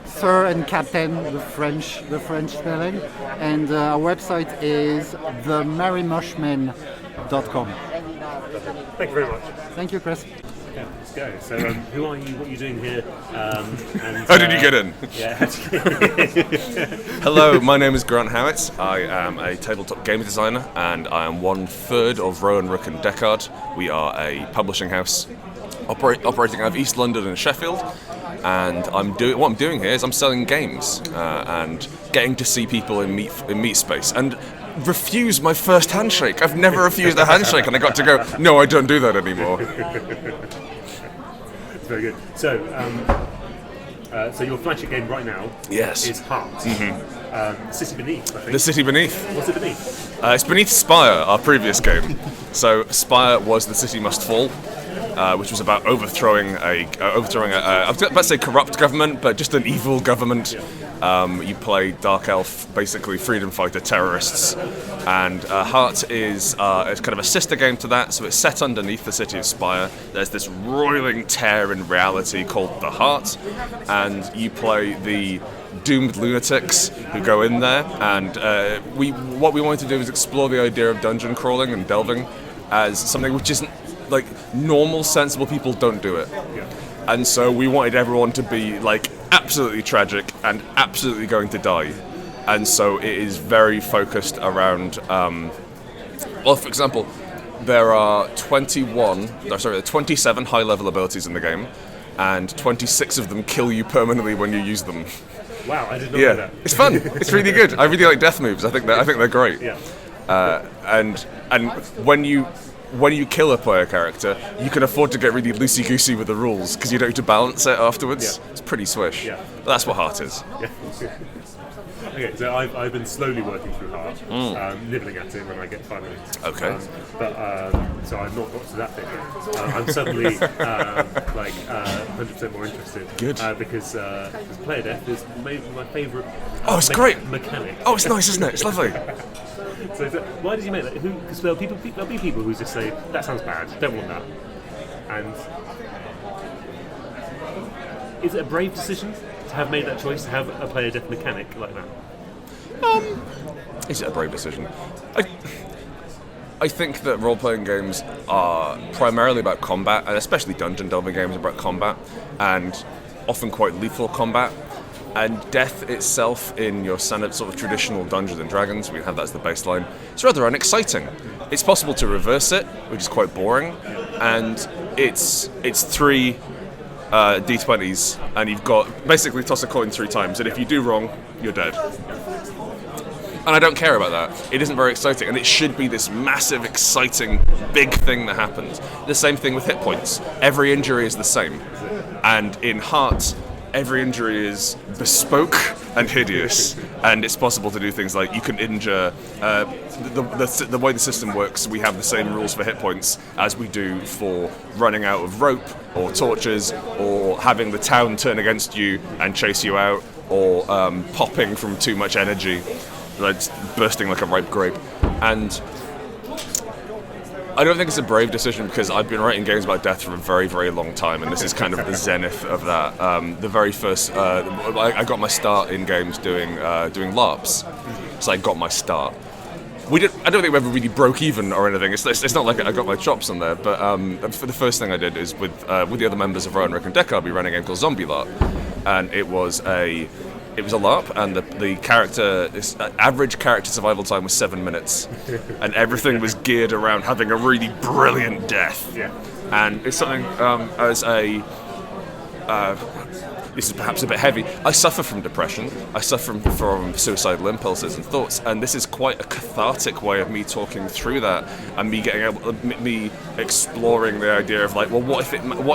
Sir and Captain, the French spelling. And our website is themerrymushmen.com. Thank you very much. Thank you, Chris. Okay, let's go. So, who are you? What are you doing here? And, how did you get in? Yeah. Hello, my name is Grant Howitt. I am a tabletop game designer, and I am 1/3 of Rowan, Rook and Deckard. We are a publishing house operating out of East London and Sheffield. And what I'm doing here is I'm selling games and getting to see people in meet space and refuse my first handshake. I've never refused a handshake, and I got to go, no, I don't do that anymore. It's very good. So, so your flagship game right now is Heart. The City Beneath, I think. The City Beneath. What's it beneath? It's beneath Spire, our previous game. So Spire was The City Must Fall, which was about overthrowing a I was about to say corrupt government, but just an evil government. You play Dark Elf, basically freedom fighter terrorists, and Heart is kind of a sister game to that. So it's set underneath the city of Spire. There's this roiling tear in reality called the Heart, and you play the doomed lunatics who go in there. And what we wanted to do is explore the idea of dungeon crawling and delving as something which isn't like normal, sensible people don't do it. And so we wanted everyone to be like absolutely tragic and absolutely going to die. And so it is very focused around, well, for example, there are 27 high-level abilities in the game, and 26 of them kill you permanently when you use them. Wow, I did not know that. It's fun. It's really good. I really like death moves. I think they're great. Yeah. And when you kill a player character, you can afford to get really loosey-goosey with the rules because you don't need to balance it afterwards. Yeah. It's pretty swish. Yeah. But that's what Heart is. Yeah. Okay, so I've been slowly working through Heart, nibbling at it when I get 5 minutes. Okay. So I've not got to that bit yet. I'm suddenly 100% more interested. Good. Because player death is maybe my favourite. Oh, it's great mechanic. Oh, it's nice, isn't it? It's lovely. So why did you make that? Because there'll be people who just say that sounds bad, don't want that. And is it a brave decision to have made that choice to have a player death mechanic like that? Is it a brave decision? I think that role-playing games are primarily about combat, and especially dungeon delving games are about combat, and often quite lethal combat. And death itself in your standard sort of traditional Dungeons and Dragons, we have that as the baseline, it's rather unexciting. It's possible to reverse it, which is quite boring, and it's 3 d20s, and you've got basically toss a coin 3 times, and if you do wrong, you're dead. And I don't care about that. It isn't very exciting, and it should be this massive, exciting, big thing that happens. The same thing with hit points. Every injury is the same, and in Heart, every injury is bespoke and hideous, and it's possible to do things like you can injure. The way the system works, we have the same rules for hit points as we do for running out of rope or torches, or having the town turn against you and chase you out, or popping from too much energy, like bursting like a ripe grape. And I don't think it's a brave decision, because I've been writing games about death for a very, very long time, and this is kind of the zenith of that. The very first, I got my start in games doing LARPs, so I got my start. I don't think we ever really broke even or anything. It's not like I got my chops on there, but for the first thing I did is with the other members of Rowan, Rick and Deckard, we ran a game called Zombie LARP, and it was a LARP, and the average character survival time was 7 minutes, and everything was geared around having a really brilliant death. Yeah. And it's something as a this is perhaps a bit heavy. I suffer from depression. I suffer from suicidal impulses and thoughts, and this is quite a cathartic way of me talking through that, and me exploring the idea of like, well, what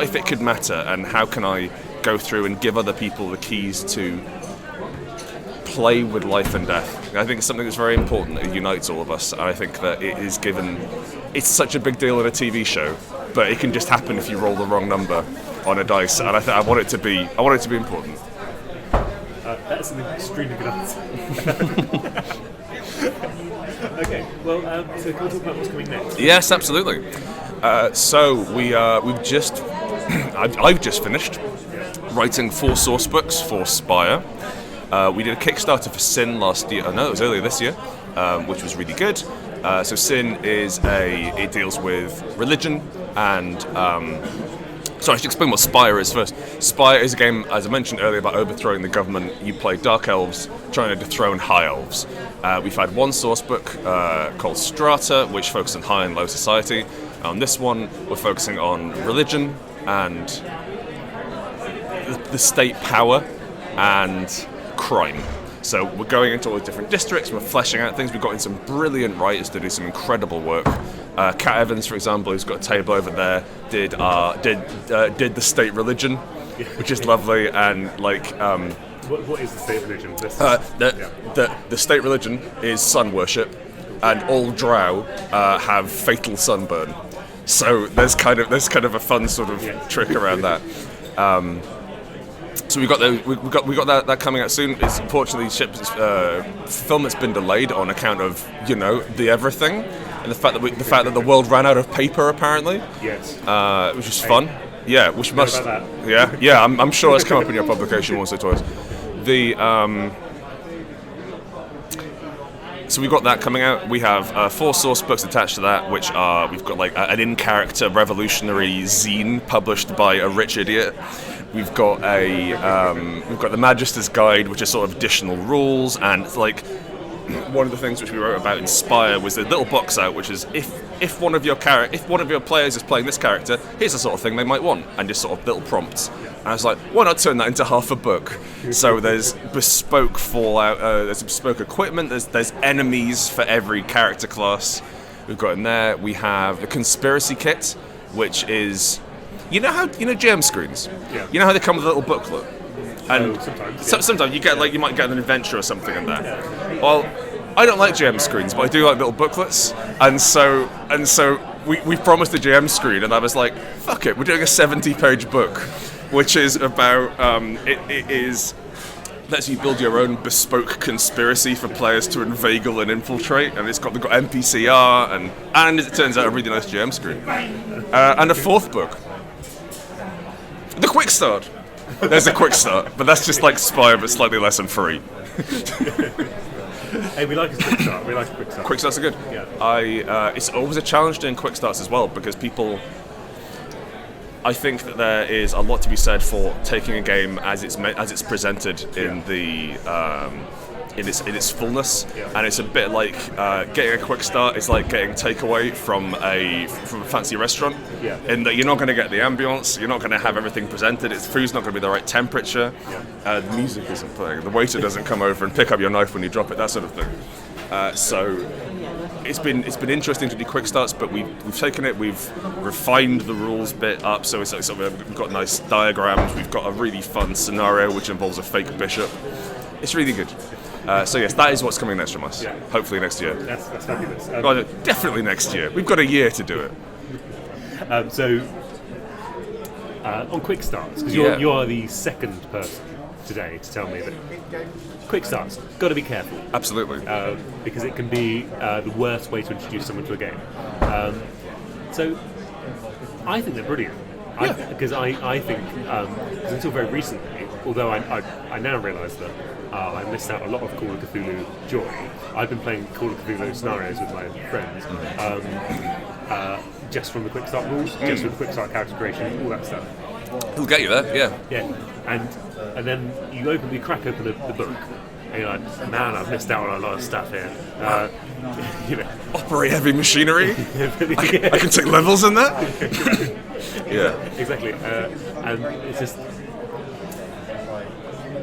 if it could matter, and how can I go through and give other people the keys to play with life and death. I think it's something that's very important. It unites all of us, and I think that it's such a big deal in a TV show, but it can just happen if you roll the wrong number on a dice, and I want it to be important. That's an extremely good answer. Okay, well, so can we talk about what's coming next? Yes, absolutely. So we've just I've just finished writing 4 source books for Spire. We did a Kickstarter for Sin last year. No, it was earlier this year, which was really good. So Sin it deals with religion and. So I should explain what Spire is first. Spire is a game, as I mentioned earlier, about overthrowing the government. You play Dark Elves trying to dethrone High Elves. We've had one source book called Strata, which focuses on high and low society. On this one, we're focusing on religion and the state power and crime. So we're going into all the different districts, we're fleshing out things. We've got in some brilliant writers to do some incredible work. Kat Evans, for example, who's got a table over there, did the state religion, which is lovely, and like. What is the state religion? The state religion is sun worship, and all drow have fatal sunburn. So there's kind of a fun sort of trick around that. So we got that coming out soon. It's unfortunately film that's been delayed on account of the everything, and the fact that the world ran out of paper apparently. Yes. Which is fun. Yeah, which must. Yeah. I'm sure it's come up in your publication once or twice. So we've got that coming out. We have 4 source books attached to that, which are we've got like an in-character revolutionary zine published by a rich idiot. We've got the Magister's Guide, which is sort of additional rules, and it's like one of the things which we wrote about in Spire was the little box out, which is if one of your players is playing this character, here's the sort of thing they might want, and just sort of little prompts. And I was like, why not turn that into half a book? So there's bespoke Fallout, there's bespoke equipment, there's enemies for every character class we've got in there. We have the Conspiracy Kit, which is, GM screens? Yeah. You know how they come with a little booklet? And sometimes you might get an adventure or something in there. Well, I don't like GM screens, but I do like little booklets, and so we promised a GM screen, and I was like, fuck it, we're doing a 70-page book, which is about it lets you build your own bespoke conspiracy for players to inveigle and infiltrate, and they've got NPCR and as it turns out, a really nice GM screen, and a 4th book, the Quick Start. There's a Quick Start, but that's just like Spire, but slightly less and free. Hey, we like a Quick Start. We like a Quick Start. Quick Starts are good. Yeah. It's always a challenge doing Quick Starts as well, because people I think that there is a lot to be said for taking a game as it's presented in the in its fullness, and it's a bit like getting a quick start is like getting takeaway from a fancy restaurant, in that you're not going to get the ambience, you're not going to have everything presented, food's not going to be the right temperature, the music isn't playing, the waiter doesn't come over and pick up your knife when you drop it, that sort of thing. So it's been interesting to do quick starts, but we've taken it, we've refined the rules bit up, so we've got nice diagrams, we've got a really fun scenario which involves a fake bishop. It's really good. So yes, that is what's coming next from us. Hopefully next year. That's fabulous. Well, definitely next year. We've got a year to do it. On quick starts, because you are the second person today to tell me that quick starts, got to be careful. Absolutely. Because it can be the worst way to introduce someone to a game. So I think they're brilliant. Because I think, because until very recently, although I now realise that I missed out a lot of Call of Cthulhu joy, I've been playing Call of Cthulhu scenarios with my friends, just from the quick start rules, just with the quick start character creation, all that stuff. It'll get you there, Yeah, and then you crack open the book, and you're like, man, I've missed out on a lot of stuff here. Operate heavy machinery. I can take levels in that. Yeah, exactly. And it's just,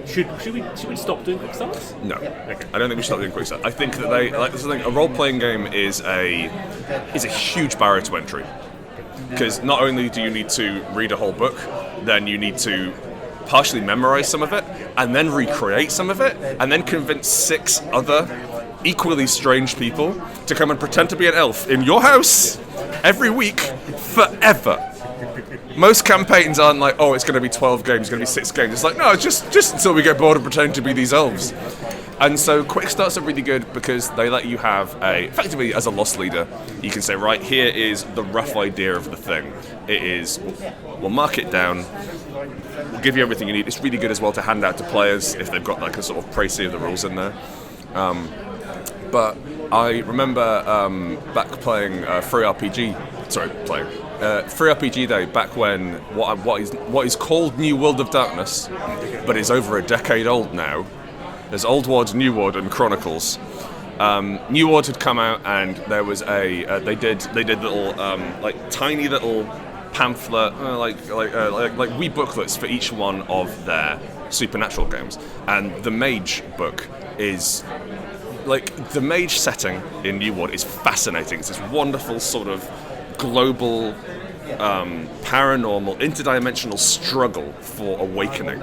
should we stop doing quick starts? No, okay. I don't think we should stop doing quick starts. I think that this is the thing. A role-playing game is a huge barrier to entry, because not only do you need to read a whole book, then you need to partially memorize some of it, and then recreate some of it, and then convince 6 other equally strange people to come and pretend to be an elf in your house every week forever. Most campaigns aren't like, oh, it's going to be 12 games, it's going to be 6 games. It's like, no, just until we get bored of pretending to be these elves. And so quick starts are really good because they let you have effectively as a Lost leader, you can say, right, here is the rough idea of the thing. It is, we'll mark it down, we'll give you everything you need. It's really good as well to hand out to players if they've got like a sort of précis of the rules in there. But I remember back playing Free RPG Day, back when what is called New World of Darkness, but is over a decade old now. There's Old Ward, New Ward, and Chronicles. New Ward had come out, and there was they did little like tiny little pamphlet like wee booklets for each one of their supernatural games, and the Mage book is. Like, the mage setting in New Ward is fascinating. It's this wonderful sort of global, paranormal, interdimensional struggle for awakening.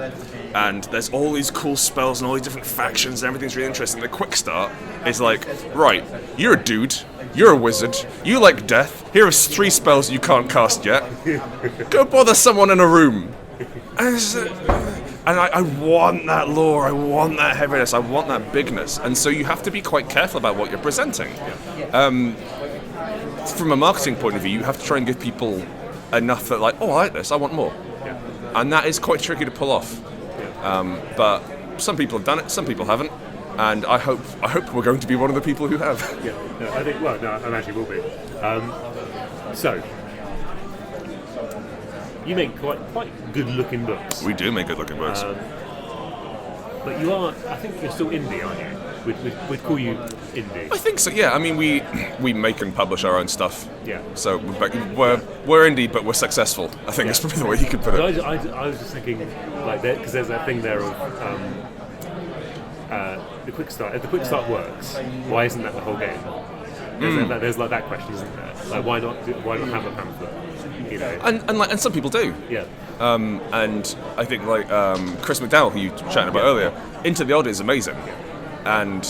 And there's all these cool spells and all these different factions and everything's really interesting. The quick start is like, right, you're a dude, you're a wizard, you like death, here are 3 spells you can't cast yet. Go bother someone in a room. And I want that lore, I want that heaviness, I want that bigness. And so you have to be quite careful about what you're presenting. From a marketing point of view, you have to try and give people enough that, like, oh, I like this, I want more. And that is quite tricky to pull off. But some people have done it, some people haven't. And I hope we're going to be one of the people who have. I actually will be. So, you make quite good-looking books. We do make good-looking books. But you are, I think you're still indie, aren't you? We'd call you indie. I think so, yeah. I mean, we make and publish our own stuff. Yeah. So we're indie, but we're successful. I think that's probably the way you could put it. I was just thinking, like, because there's that thing there of the quick start. If the quick start works, why isn't that the whole game? There's like that question, isn't there? Like, why not have a pamphlet? You know? And some people do. Yeah. And I think like Chris McDowell, who you were chatting about earlier, Into the Odd is amazing. And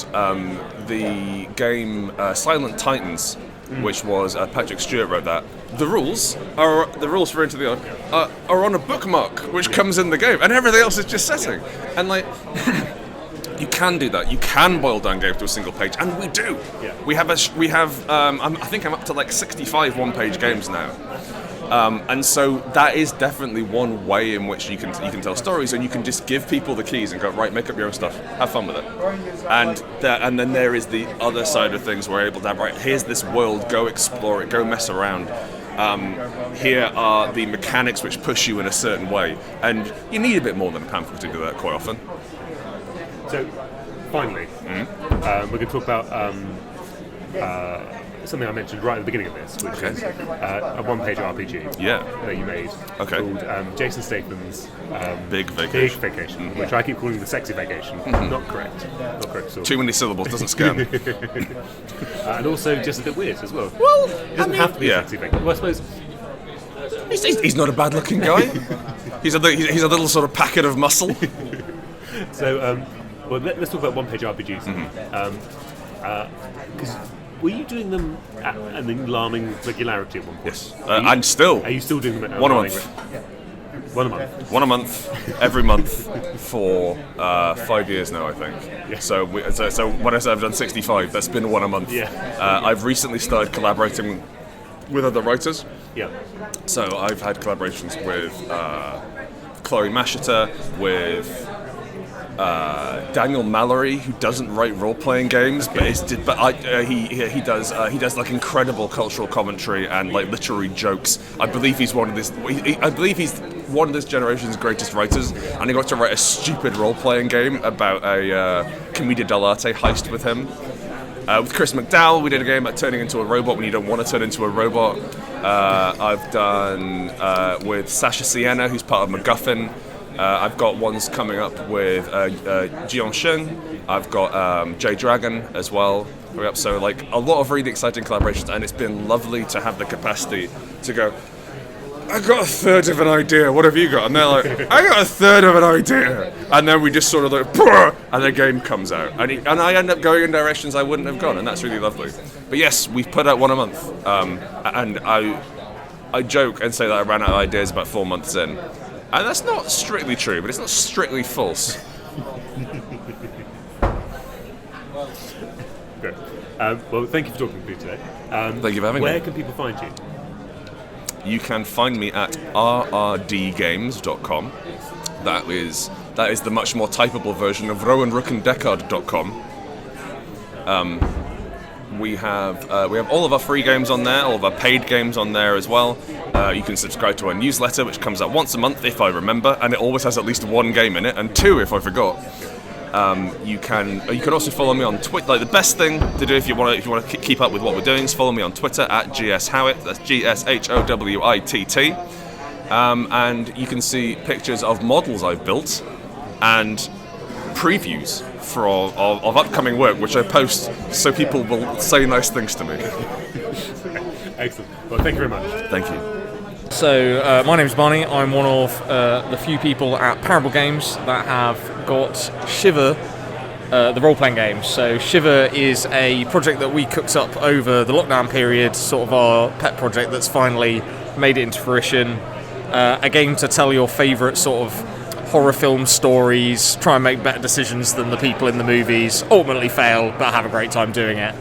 the game Silent Titans, which was Patrick Stewart wrote that. The rules for Into the Odd are on a bookmark which comes in the game, and everything else is just setting. And like. You can do that. You can boil down games to a single page, and we do. Yeah. We have. I think I'm up to like 65 one-page games now, and so that is definitely one way in which you can tell stories, and you can just give people the keys and go, right, make up your own stuff, have fun with it, and then there is the other side of things where we're able to have, right, here's this world, go explore it, go mess around. Here are the mechanics which push you in a certain way, and you need a bit more than a pamphlet to do that quite often. So, finally, we're going to talk about something I mentioned right at the beginning of this, which is a one-page RPG that you made called Jason Statham's Big Vacation, which I keep calling the Sexy Vacation. Not correct. Not correct at all. Too many syllables, doesn't scan. And also just a bit weird as well. Well, it doesn't have to be a Sexy Vacation. Well, I suppose he's not a bad-looking guy. he's a little sort of packet of muscle. So, let's talk about one-page RPGs. Because were you doing them at an alarming regularity at one point? Yes, and still. Are you still doing them at one a month? One a month. One a month, every month for 5 years now, I think. Yeah. So when I say I've done 65, that's been one a month. Yeah. I've recently started collaborating with other writers. Yeah. So I've had collaborations with Chloe Mashita, with Daniel Mallory, who doesn't write role-playing games, but he does like incredible cultural commentary and like literary jokes. I believe he's one of this generation's greatest writers, and he got to write a stupid role-playing game about a Commedia dell'arte heist with him. With Chris McDowell, we did a game about turning into a robot when you don't want to turn into a robot. I've done with Sasha Sienna, who's part of MacGuffin. I've got ones coming up with Jion Sheng. I've got Jay Dragon as well. So like a lot of really exciting collaborations, and it's been lovely to have the capacity to go, I got a third of an idea, what have you got? And they're like, I got a third of an idea. And then we just sort of like, and the game comes out. And I end up going in directions I wouldn't have gone, and that's really lovely. But yes, we've put out one a month. And I joke and say that I ran out of ideas about 4 months in. And that's not strictly true, but it's not strictly false. Good. Well, thank you for talking to me today. Thank you for having me. Where can people find you? You can find me at rrdgames.com. That is the much more typable version of rowanrookanddeckard.com. We have all of our free games on there, all of our paid games on there as well. You can subscribe to our newsletter, which comes out once a month if I remember, and it always has at least one game in it, and two if I forgot. You can also follow me on Twitter. Like the best thing to do if you want to keep up with what we're doing is follow me on Twitter at @GSHowitt. That's GSHOWITT. And you can see pictures of models I've built and previews of upcoming work, which I post so people will say nice things to me. Excellent. Well, thank you very much. Thank you. So, my name's Barney. I'm one of the few people at Parable Games that have got Shiver, the role-playing game. So, Shiver is a project that we cooked up over the lockdown period, sort of our pet project that's finally made it into fruition. A game to tell your favourite sort of horror film stories, try and make better decisions than the people in the movies, ultimately fail, but have a great time doing it.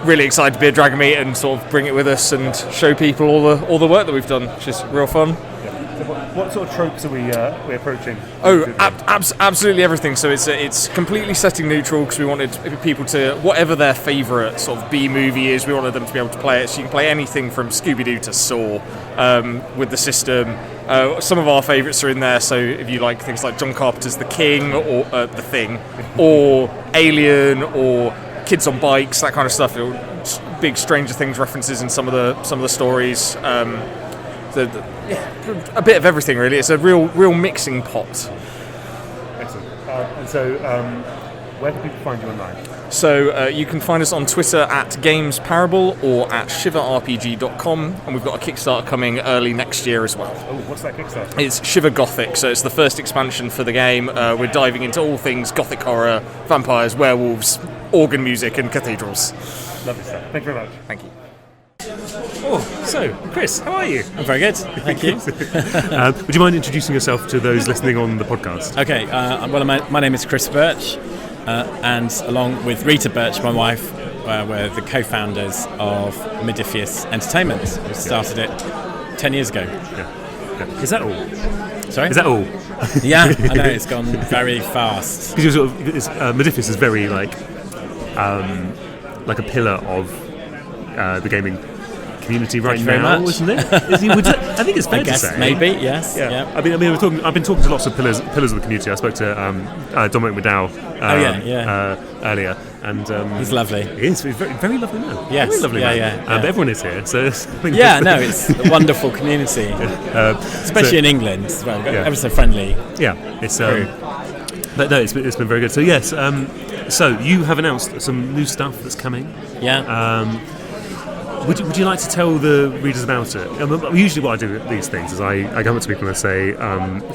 Really excited to be at Dragonmeet and sort of bring it with us and show people all the work that we've done, which is real fun. So what sort of tropes are we approaching? Oh, absolutely everything. So it's completely setting neutral because we wanted people to, whatever their favourite sort of B movie is, we wanted them to be able to play it. So you can play anything from Scooby-Doo to Saw with the system. Some of our favourites are in there. So if you like things like John Carpenter's The King or The Thing, or Alien, or Kids on Bikes, that kind of stuff. Big Stranger Things references in some of the stories. A bit of everything really. It's a real mixing pot. Excellent. And so, where can people find you online? So you can find us on Twitter at GamesParable or at shiverrpg.com, and we've got a Kickstarter coming early next year as well. Oh, what's that Kickstarter? It's Shiver Gothic, so it's the first expansion for the game. We're diving into all things Gothic horror, vampires, werewolves, organ music, and cathedrals. Lovely stuff. Thank you very much. Thank you. Oh, so, Chris, how are you? I'm very good, thank you. Would you mind introducing yourself to those listening on the podcast? Okay, well, my name is Chris Birch, and along with Rita Birch, my wife, we're the co-founders of Modiphius Entertainment. We started it 10 years ago. Yeah. Is that all? Sorry? Is that all? Yeah, I know, it's gone very fast. Because Modiphius is very like a pillar of the gaming community right Thank you very now, much. isn't it? I think it's fair I guess to say. maybe, yes. Yeah. Yeah. I mean, I've been talking to lots of pillars of the community. I spoke to Dominic McDowell earlier, and he's lovely. He is. He's very, very lovely man. Yes. Very lovely man. Yeah. But everyone is here, so it's a wonderful community, especially in England as well. Ever so friendly. Yeah, it's but no, it's been very good. So yes, so you have announced some new stuff that's coming. Yeah. Would you like to tell the readers about it? Usually what I do at these things is I come up to people and I say,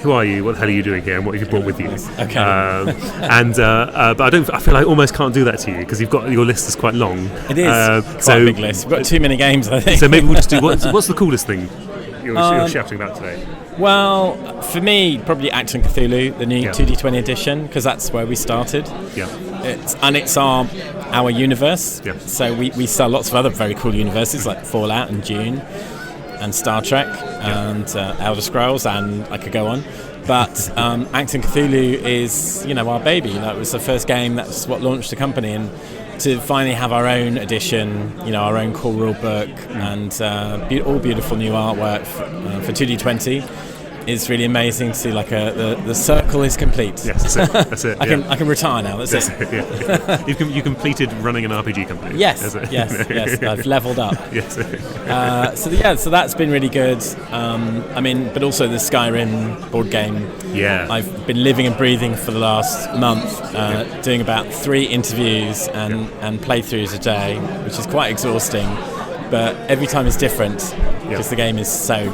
who are you, what the hell are you doing here, and what have you brought with you? Okay. But I feel I almost can't do that to you because your list is quite long. It is quite a big list. We've got too many games, I think. So maybe we'll just do, what's the coolest thing you're shouting about today? Well, for me, probably Achtung Cthulhu, the new 2D20 edition, because that's where we started. Yeah. It's our universe. Yeah. So we sell lots of other very cool universes like Fallout and Dune and Star Trek and Elder Scrolls, and I could go on. But Achtung Cthulhu is, our baby. That was the first game. That's what launched the company, and to finally have our own edition, our own cool rule book, and all beautiful new artwork for 2D20 is really amazing to see. The circle is complete. Yes, that's it. I can retire now. That's it. Yeah. You completed running an RPG company. Yes. I've leveled up. Yes. So that's been really good. But also the Skyrim board game. Yeah. I've been living and breathing for the last month, doing about 3 interviews and playthroughs a day, which is quite exhausting. But every time is different because the game is so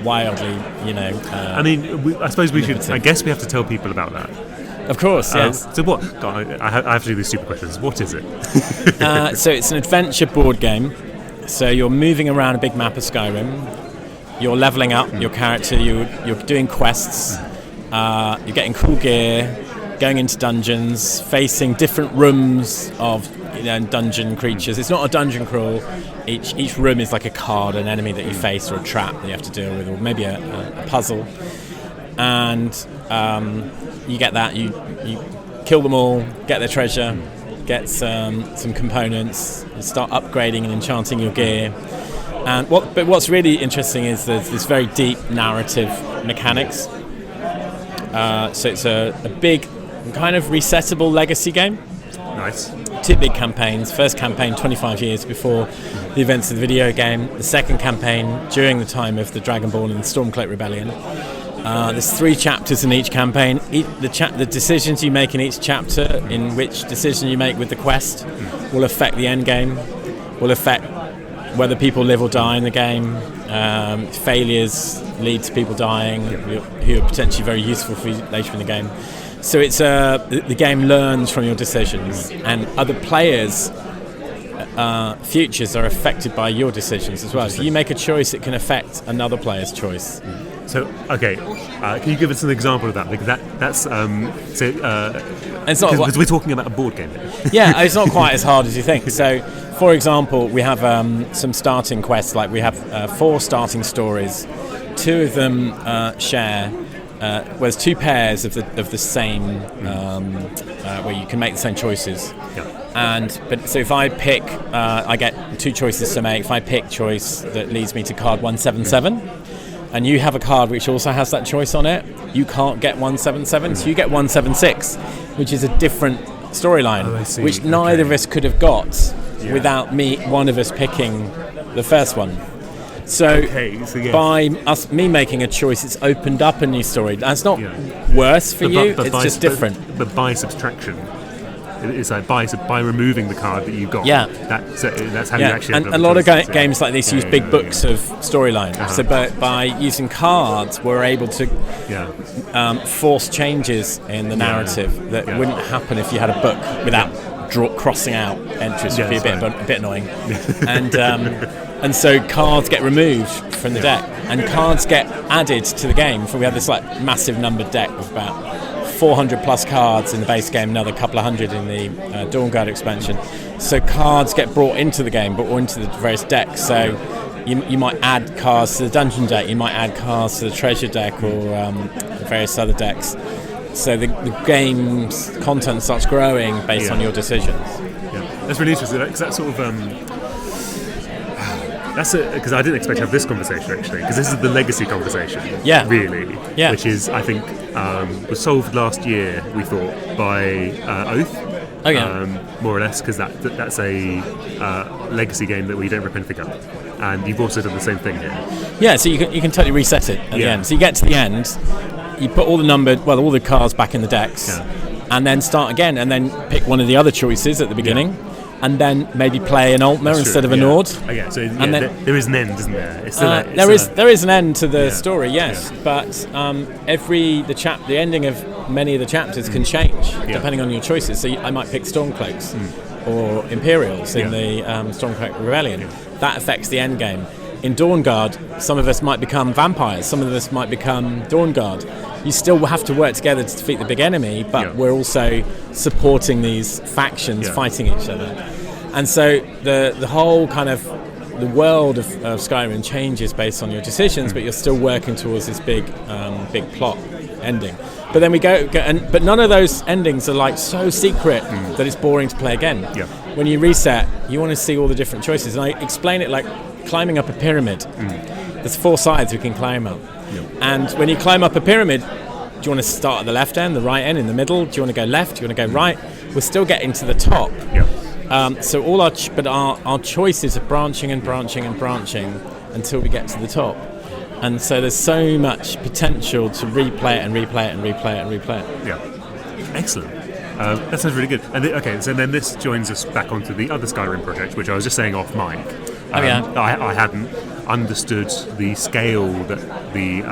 wildly, I suppose we should. I guess we have to tell people about that. Of course, yes. So what? God, I have to do these stupid questions. What is it? So it's an adventure board game. So you're moving around a big map of Skyrim. You're leveling up your character. You're doing quests. You're getting cool gear. Going into dungeons, facing different rooms of dungeon creatures. It's not a dungeon crawl. Each room is like a card, an enemy that you face, or a trap that you have to deal with, or maybe a puzzle. And you get that. You kill them all, get their treasure, get some components, and start upgrading and enchanting your gear. And what's really interesting is there's this very deep narrative mechanics. So it's a big kind of resettable legacy game. Nice. 2 big campaigns. First campaign 25 years before the events of the video game. The second campaign during the time of the Dragonborn and the Stormcloak Rebellion. There's 3 chapters in each campaign. The decisions you make in each chapter, in which decision you make with the quest, will affect the end game, will affect whether people live or die in the game. Failures lead to people dying who are potentially very useful for you later in the game. So it's the game learns from your decisions, and other players' futures are affected by your decisions as well. If you make a choice, it can affect another player's choice. So, okay, can you give us an example of that? Because that's because we're talking about a board game. Yeah, it's not quite as hard as you think. So, for example, we have some starting quests. Like we have 4 starting stories. 2 of them share. There's 2 pairs of the same, where you can make the same choices. Yeah. So if I pick, I get 2 choices to make. If I pick choice that leads me to card 177, and you have a card which also has that choice on it, you can't get 177, so you get 176, which is a different storyline, which neither of us could have got without one of us picking the first one. So, by me making a choice, it's opened up a new story. That's not worse for you, it's just different. But by subtraction, it's like by removing the card that you got. Yeah. That's how you actually. And a lot of games like this use big books of storyline. So by using cards, we're able to force changes in the narrative that wouldn't happen if you had a book without crossing out entries. Would be a bit annoying. And so cards get removed from the deck, and cards get added to the game. We have this massive numbered deck of about 400 plus cards in the base game, another couple of hundred in the Dawnguard expansion. So cards get brought into the game, or into the various decks. So you might add cards to the dungeon deck, you might add cards to the treasure deck, or various other decks. So the game's content starts growing based on your decisions. Yeah, that's really interesting, because that sort of That's because I didn't expect to have this conversation actually, because this is the legacy conversation. Yeah. Really. Yeah. Which is, I think, was solved last year. We thought by Oath. Oh yeah. More or less, because that's a legacy game that we don't rip anything up, and you've also done the same thing here. Yeah. So you can totally reset it at the end. So you get to the end, you put all the cards back in the decks, and then start again, and then pick one of the other choices at the beginning. Yeah. And then maybe play an Altmer instead of a Nord. Okay, so there is an end, isn't there? It's still there is an end to the story, yes. Yeah. But the ending of many of the chapters can change depending on your choices. So I might pick Stormcloaks or Imperials in the Stormcloak Rebellion. That affects the end game. In Dawnguard, some of us might become vampires. Some of us might become Dawnguard. You still have to work together to defeat the big enemy, but we're also supporting these factions fighting each other. And so the whole kind of the world of Skyrim changes based on your decisions, but you're still working towards this big plot ending. But then but none of those endings are like so secret that it's boring to play again. Yeah. When you reset, you want to see all the different choices. And I explain it like climbing up a pyramid. There's 4 sides you can climb up. And when you climb up a pyramid, do you want to start at the left end, the right end, in the middle? Do you want to go left? Do you want to go right? We're still getting to the top. So all our choices are branching and branching and branching until we get to the top. And so there's so much potential to replay it and replay it and replay it and replay it. Yeah, excellent. That sounds really good. And so then this joins us back onto the other Skyrim project, which I was just saying off mic. I hadn't understood the scale that the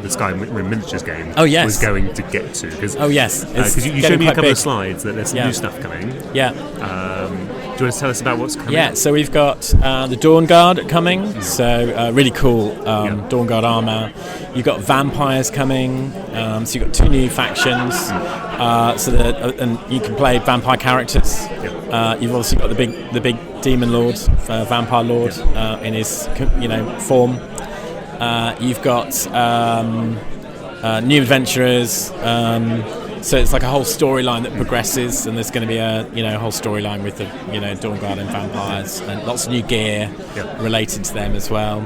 Skyrim miniatures game was going to get to. Because you showed me a couple of slides that there's some new stuff coming. Yeah. Do you want to tell us about what's coming? Yeah, so we've got the Dawnguard coming, so really cool Dawnguard armour. You've got vampires coming, so you've got 2 new factions, and you can play vampire characters. You've also got the big demon lord, vampire lord in his form. You've got new adventurers. So it's like a whole storyline that progresses, and there's going to be a whole storyline with the Dawnguard and vampires, and lots of new gear related to them as well.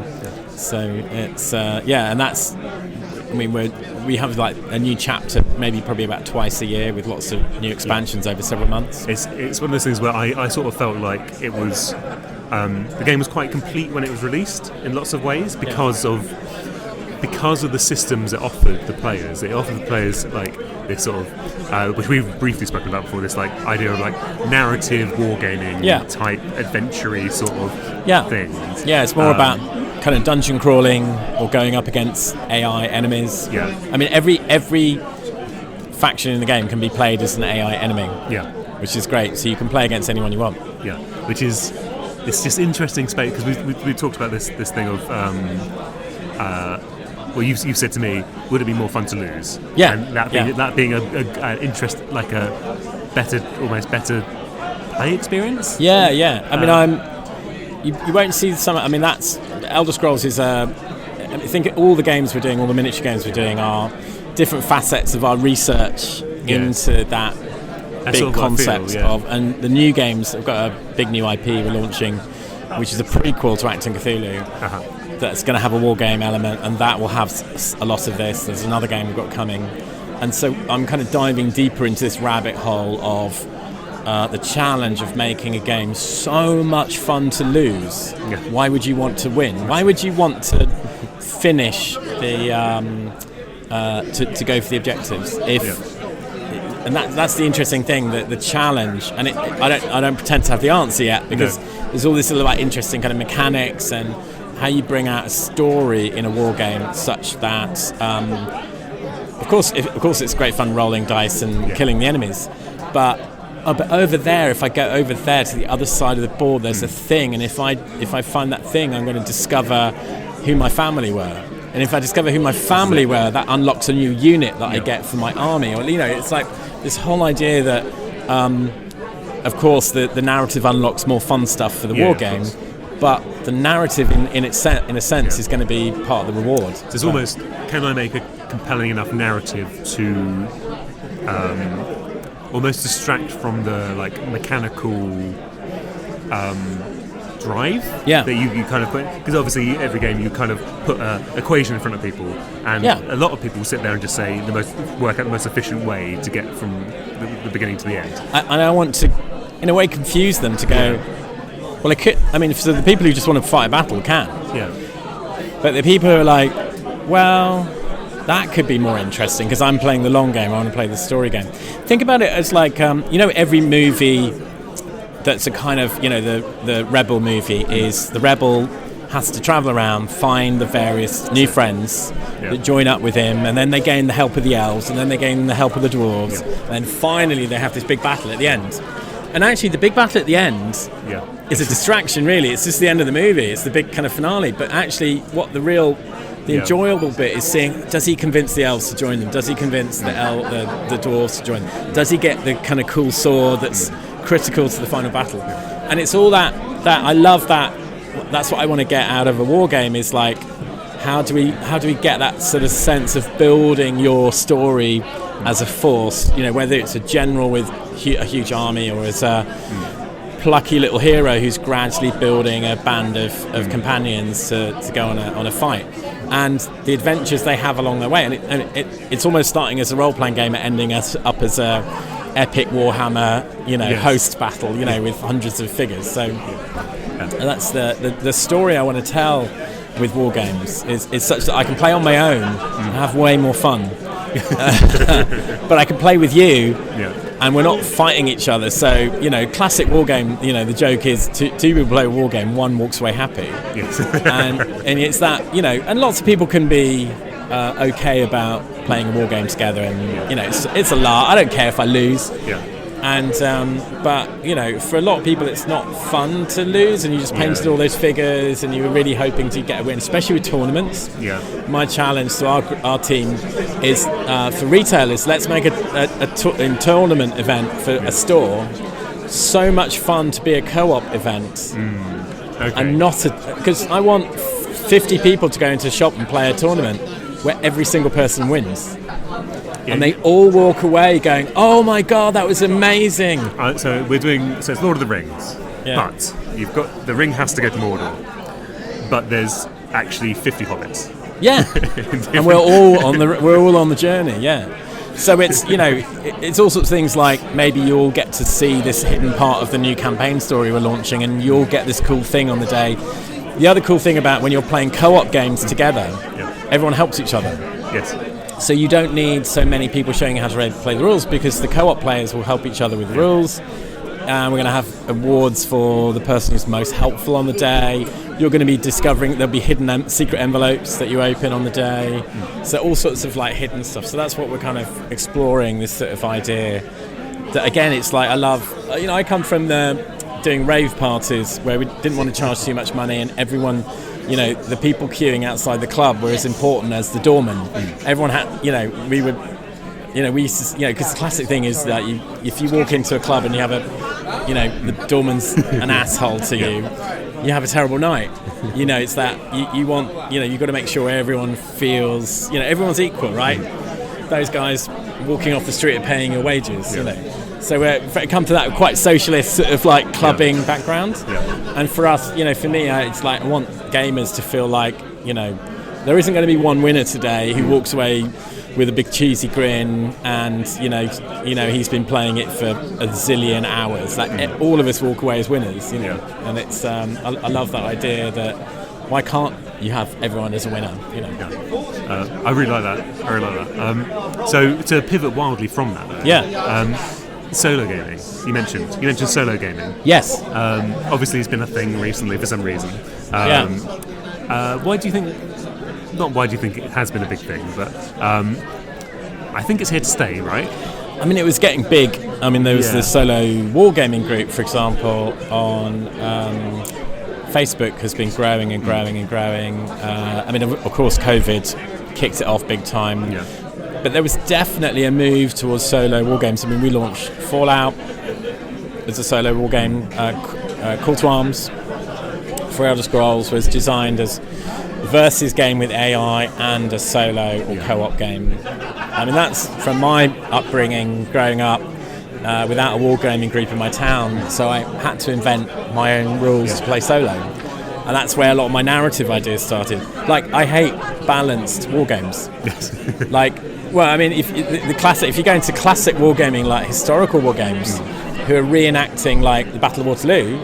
So it's and that's. I mean, we have like a new chapter, probably about twice a year, with lots of new expansions over several months. It's one of those things where I sort of felt like it was the game was quite complete when it was released in lots of ways because of the systems it offered the players. It offered the players like this sort of, which we've briefly spoken about before, this like idea of like narrative wargaming type adventure-y sort of things. Yeah, it's more about kind of dungeon crawling or going up against AI enemies. Yeah. I mean, every faction in the game can be played as an AI enemy. Yeah. Which is great. So you can play against anyone you want. Yeah. Which is, it's just interesting space, because we talked about this thing of well, you've said to me, would it be more fun to lose? Yeah. And that being a interest, like a almost better play experience. Yeah. I mean, you won't see some. I mean, that's Elder Scrolls is I think all the games we're doing, all the miniature games we're doing, are different facets of our research into that big sort of concept of. And the new games, we've got a big new IP we're launching, which is a prequel to Achtung Cthulhu. That's going to have a war game element, and that will have a lot of this. There's another game we've got coming, and so I'm kind of diving deeper into this rabbit hole of the challenge of making a game so much fun to lose. Why would you want to win? Why would you want to finish the to go for the objectives? And that's the interesting thing, the challenge. And I don't pretend to have the answer yet, because there's all this about interesting kind of mechanics and how you bring out a story in a war game such that, of course, it's great fun rolling dice and killing the enemies, but over there, if I go over there to the other side of the board, there's a thing, and if I find that thing, I'm going to discover who my family were. And if I discover who my family were, that unlocks a new unit that I get for my army. Or it's like this whole idea that, of course, the narrative unlocks more fun stuff for the war game. But the narrative, in a sense, is going to be part of the reward. So it's almost, can I make a compelling enough narrative to almost distract from the like mechanical drive Yeah. that you kind of put, because obviously every game you kind of put an equation in front of people, and a lot of people sit there and just say work out the most efficient way to get from the beginning to the end. And I want to, in a way, confuse them to go, well, so the people who just want to fight a battle can. Yeah. But the people who are like, well, that could be more interesting because I'm playing the long game, I want to play the story game. Think about it as like, every movie that's a kind of, the rebel movie is the rebel has to travel around, find the various new friends that join up with him, and then they gain the help of the elves, and then they gain the help of the dwarves, and then finally they have this big battle at the end. And actually the big battle at the end is a distraction, really. It's just the end of the movie. It's the big kind of finale. But actually what the enjoyable bit is seeing, does he convince the elves to join them? Does he convince the dwarves to join them? Does he get the kind of cool sword that's critical to the final battle? And it's all that I love that. That's what I want to get out of a war game, is like, how do we get that sort of sense of building your story as a force, whether it's a general with a huge army or as a plucky little hero who's gradually building a band of companions to go on a fight, and the adventures they have along their way. And it's almost starting as a role-playing game and ending up as a epic Warhammer, host battle, with hundreds of figures. So that's the story I want to tell with war games is such that I can play on my own and have way more fun. But I can play with you, and we're not fighting each other. So, classic war game, the joke is two people play a war game, one walks away happy. and it's that, and lots of people can be okay about playing a war game together, and it's a laugh. I don't care if I lose. And but for a lot of people it's not fun to lose, and you just painted all those figures and you were really hoping to get a win, especially with tournaments. My challenge to our team is for retailers, let's make a tournament event for a store so much fun to be a co-op event, and not because I want 50 people to go into a shop and play a tournament where every single person wins. And they all walk away going, oh my god, that was amazing. So it's Lord of the Rings, but you've got, the ring has to go to Mordor, but there's actually 50 hobbits. And we're all on the journey. So it's it's all sorts of things, like maybe you'll get to see this hidden part of the new campaign story we're launching, and you'll get this cool thing on the day. The other cool thing about when you're playing co-op games together, everyone helps each other. So you don't need so many people showing you how to play the rules, because the co-op players will help each other with the rules. And we're going to have awards for the person who's most helpful on the day. You're going to be discovering there'll be hidden secret envelopes that you open on the day. So all sorts of like hidden stuff. So that's what we're kind of exploring, this sort of idea. That again, it's like I love. I come from doing rave parties where we didn't want to charge too much money, and everyone. The people queuing outside the club were as important as the doorman. Everyone had, we would, we used to, because the classic thing is that if you walk into a club and you have the doorman's an asshole to you, you have a terrible night. It's that you want, you've got to make sure everyone feels, everyone's equal, right? Those guys walking off the street are paying your wages, So we come to that quite socialist sort of like clubbing background. And for us, for me, it's like I want gamers to feel like, there isn't going to be one winner today who walks away with a big cheesy grin and, he's been playing it for a zillion hours. Like all of us walk away as winners, And it's, I love that idea that why can't you have everyone as a winner, I really like that. So to pivot wildly from that, solo gaming. You mentioned solo gaming. Yes. Obviously, it's been a thing recently for some reason. Why do you think? Not why do you think it has been a big thing, but I think it's here to stay, right? I mean, it was getting big. I mean, there was the solo wargaming group, for example, on Facebook has been growing and growing and growing. I mean, of course, COVID kicked it off big time. But there was definitely a move towards solo war games. I mean, we launched Fallout as a solo war game. Call to Arms for Elder Scrolls was designed as a versus game with AI and a solo or co-op game. I mean, that's from my upbringing, growing up without a wargaming group in my town. So I had to invent my own rules to play solo. And that's where a lot of my narrative ideas started. Like, I hate balanced war games. Like, well, I mean, if you go into classic wargaming, like historical war games, who are reenacting like the Battle of Waterloo,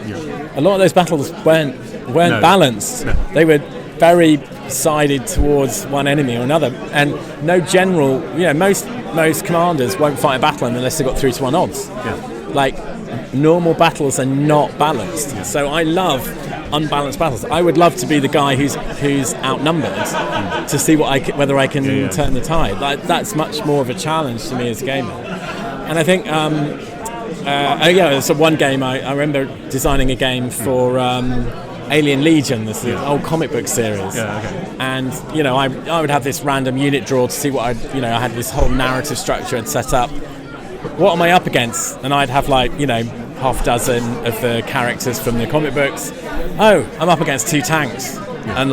a lot of those battles weren't balanced. No. They were very sided towards one enemy or another, and no general. Most commanders won't fight a battle unless they've got 3-1 odds. Yeah. Like, normal battles are not balanced. Yeah. So I love unbalanced battles. I would love to be the guy who's outnumbered to see whether I can turn the tide. That's much more of a challenge to me as a gamer. And I think so one game I remember designing a game for Alien Legion, this old comic book series. Yeah, okay. And I would have this random unit draw to see what I had this whole narrative structure I'd set up. What am I up against? And I'd have half a dozen of the characters from the comic books. Oh, I'm up against 2 tanks and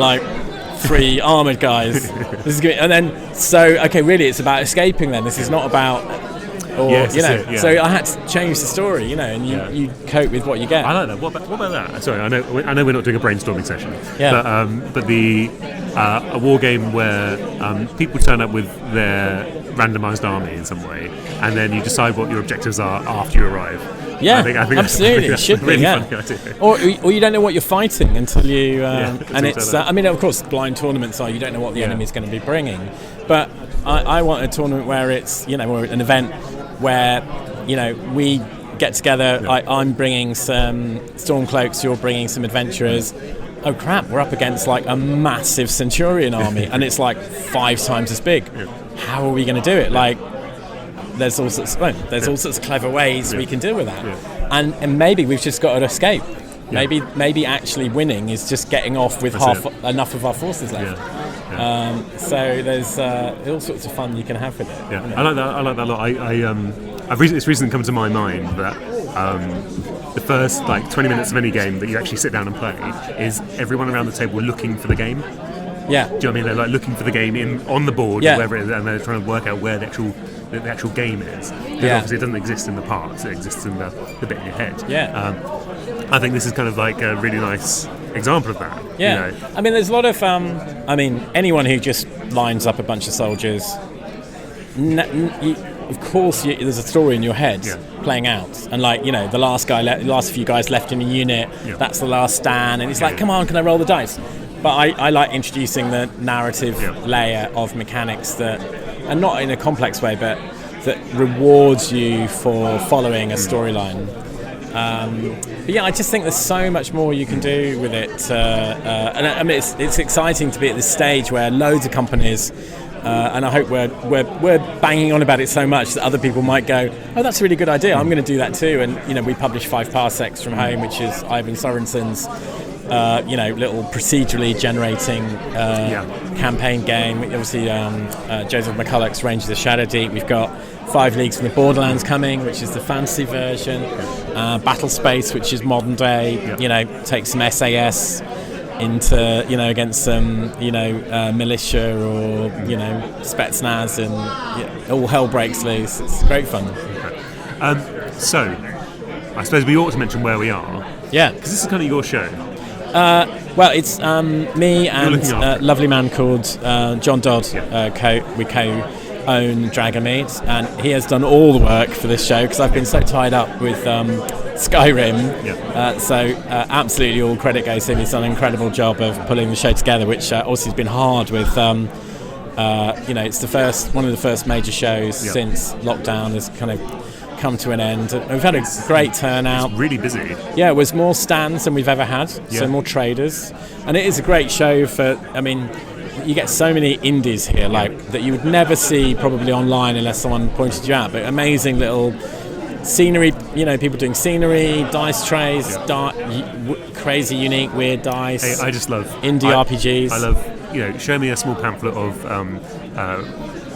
3 armoured guys. This is good. And then, really it's about escaping then. This is not about, So I had to change the story, and you cope with what you get. I like that. What about that? Sorry, I know we're not doing a brainstorming session. Yeah. But a war game where people turn up with their randomised army in some way, and then you decide what your objectives are after you arrive. Yeah, I think absolutely. It should be, really funny idea. Or you don't know what you're fighting until you... and it's... I mean, of course, blind tournaments are, you don't know what the enemy is going to be bringing. But I want a tournament where it's, or an event where, we get together. Yeah. I'm bringing some Stormcloaks, you're bringing some adventurers. Oh, crap, we're up against, a massive Centurion army, and it's, 5 times as big. Yeah. How are we going to do it? There's all sorts of clever ways we can deal with that, and maybe we've just got to escape. Yeah. Maybe actually winning is just getting off with enough of our forces left. Yeah. So there's all sorts of fun you can have with it. Yeah, I like that a lot. It's recently come to my mind that the first 20 minutes of any game that you actually sit down and play is everyone around the table looking for the game. Yeah. Do you know what I mean? They're looking for the game on the board, or wherever it is, and they're trying to work out where the actual game is. Because obviously it doesn't exist in the parts, it exists in the bit in your head. Yeah. I think this is kind of a really nice example of that. Yeah. I mean, there's a lot of anyone who just lines up a bunch of soldiers, of course there's a story in your head playing out, and the last few guys left in a unit, that's the last stand, and it's come on, can I roll the dice? But I like introducing the narrative layer of mechanics that, and not in a complex way, but that rewards you for following a storyline. But I just think there's so much more you can do with it. And I mean, it's exciting to be at this stage where loads of companies, and I hope we're banging on about it so much that other people might go, oh, that's a really good idea, I'm going to do that too. And we publish 5 Parsecs from home, which is Ivan Sorensen's little procedurally generating campaign game. Obviously, Joseph McCulloch's Rangers of Shadow Deep. We've got 5 Leagues from the Borderlands coming, which is the fantasy version. Battle Space, which is modern day. Take some SAS into against some militia or Spetsnaz, and all hell breaks loose. It's great fun. So, I suppose we ought to mention where we are. Yeah, because this is kind of your show. Well, it's me and a lovely man called John Dodd. We co-own Dragonmeet, and he has done all the work for this show because I've been so tied up with Skyrim. So absolutely all credit goes to him. He's done an incredible job of pulling the show together, which also has been hard with. It's one of the first major shows since lockdown has kind of come to an end. We've had a great turnout. It's really busy. Yeah, it was more stands than we've ever had, so more traders. And it is a great show for, you get so many indies here, that you would never see probably online unless someone pointed you out, but amazing little scenery, people doing scenery, dice trays, crazy, unique, weird dice. Hey, I just love indie RPGs. I love, show me a small pamphlet of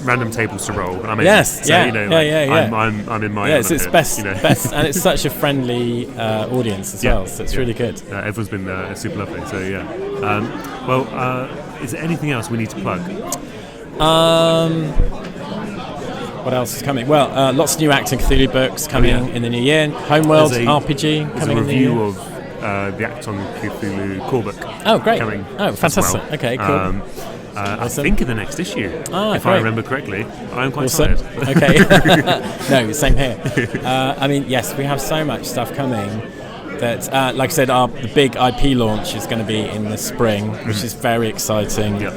random tables to roll. I'm in. Yes, I'm in my. Yeah, it's best, and it's such a friendly audience as well. So it's really good. Everyone's been super lovely. So is there anything else we need to plug? What else is coming? Well, lots of new Achtung Cthulhu books coming in the new year. Homeworld RPG coming in the new year. There's a review of the Achtung Cthulhu core book. Oh, great. Coming. Oh, fantastic. Well. Okay, cool. I think in the next issue, if great. I remember correctly. I'm quite awesome. tired. Okay. No, same here. I mean, yes, we have so much stuff coming that, like I said, the big IP launch is going to be in the spring, which is very exciting. Yep.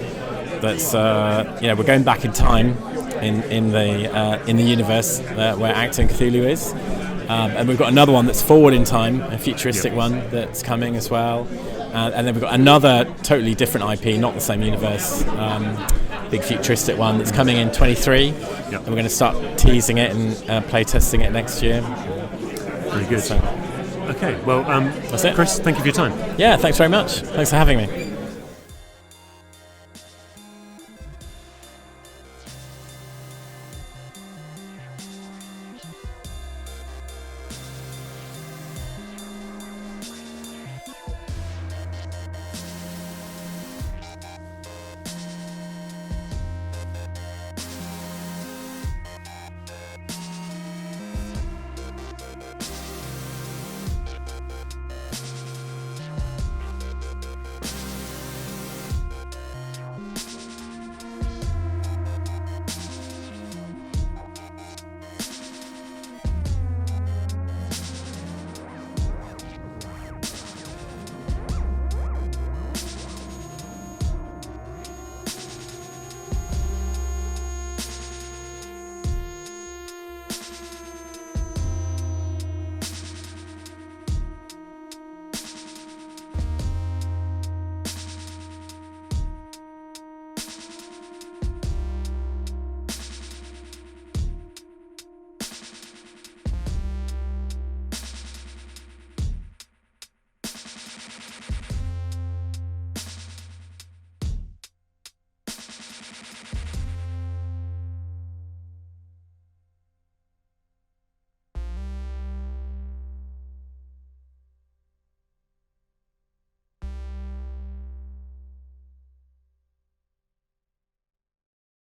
That's we're going back in time in the universe where Achtung Cthulhu is, and we've got another one that's forward in time, a futuristic one that's coming as well. And then we've got another totally different IP, not the same universe, big futuristic one that's coming in 23. Yep. And we're going to start teasing it and play testing it next year. Very good. So, okay, well, that's it. Chris, thank you for your time. Yeah, thanks very much. Thanks for having me.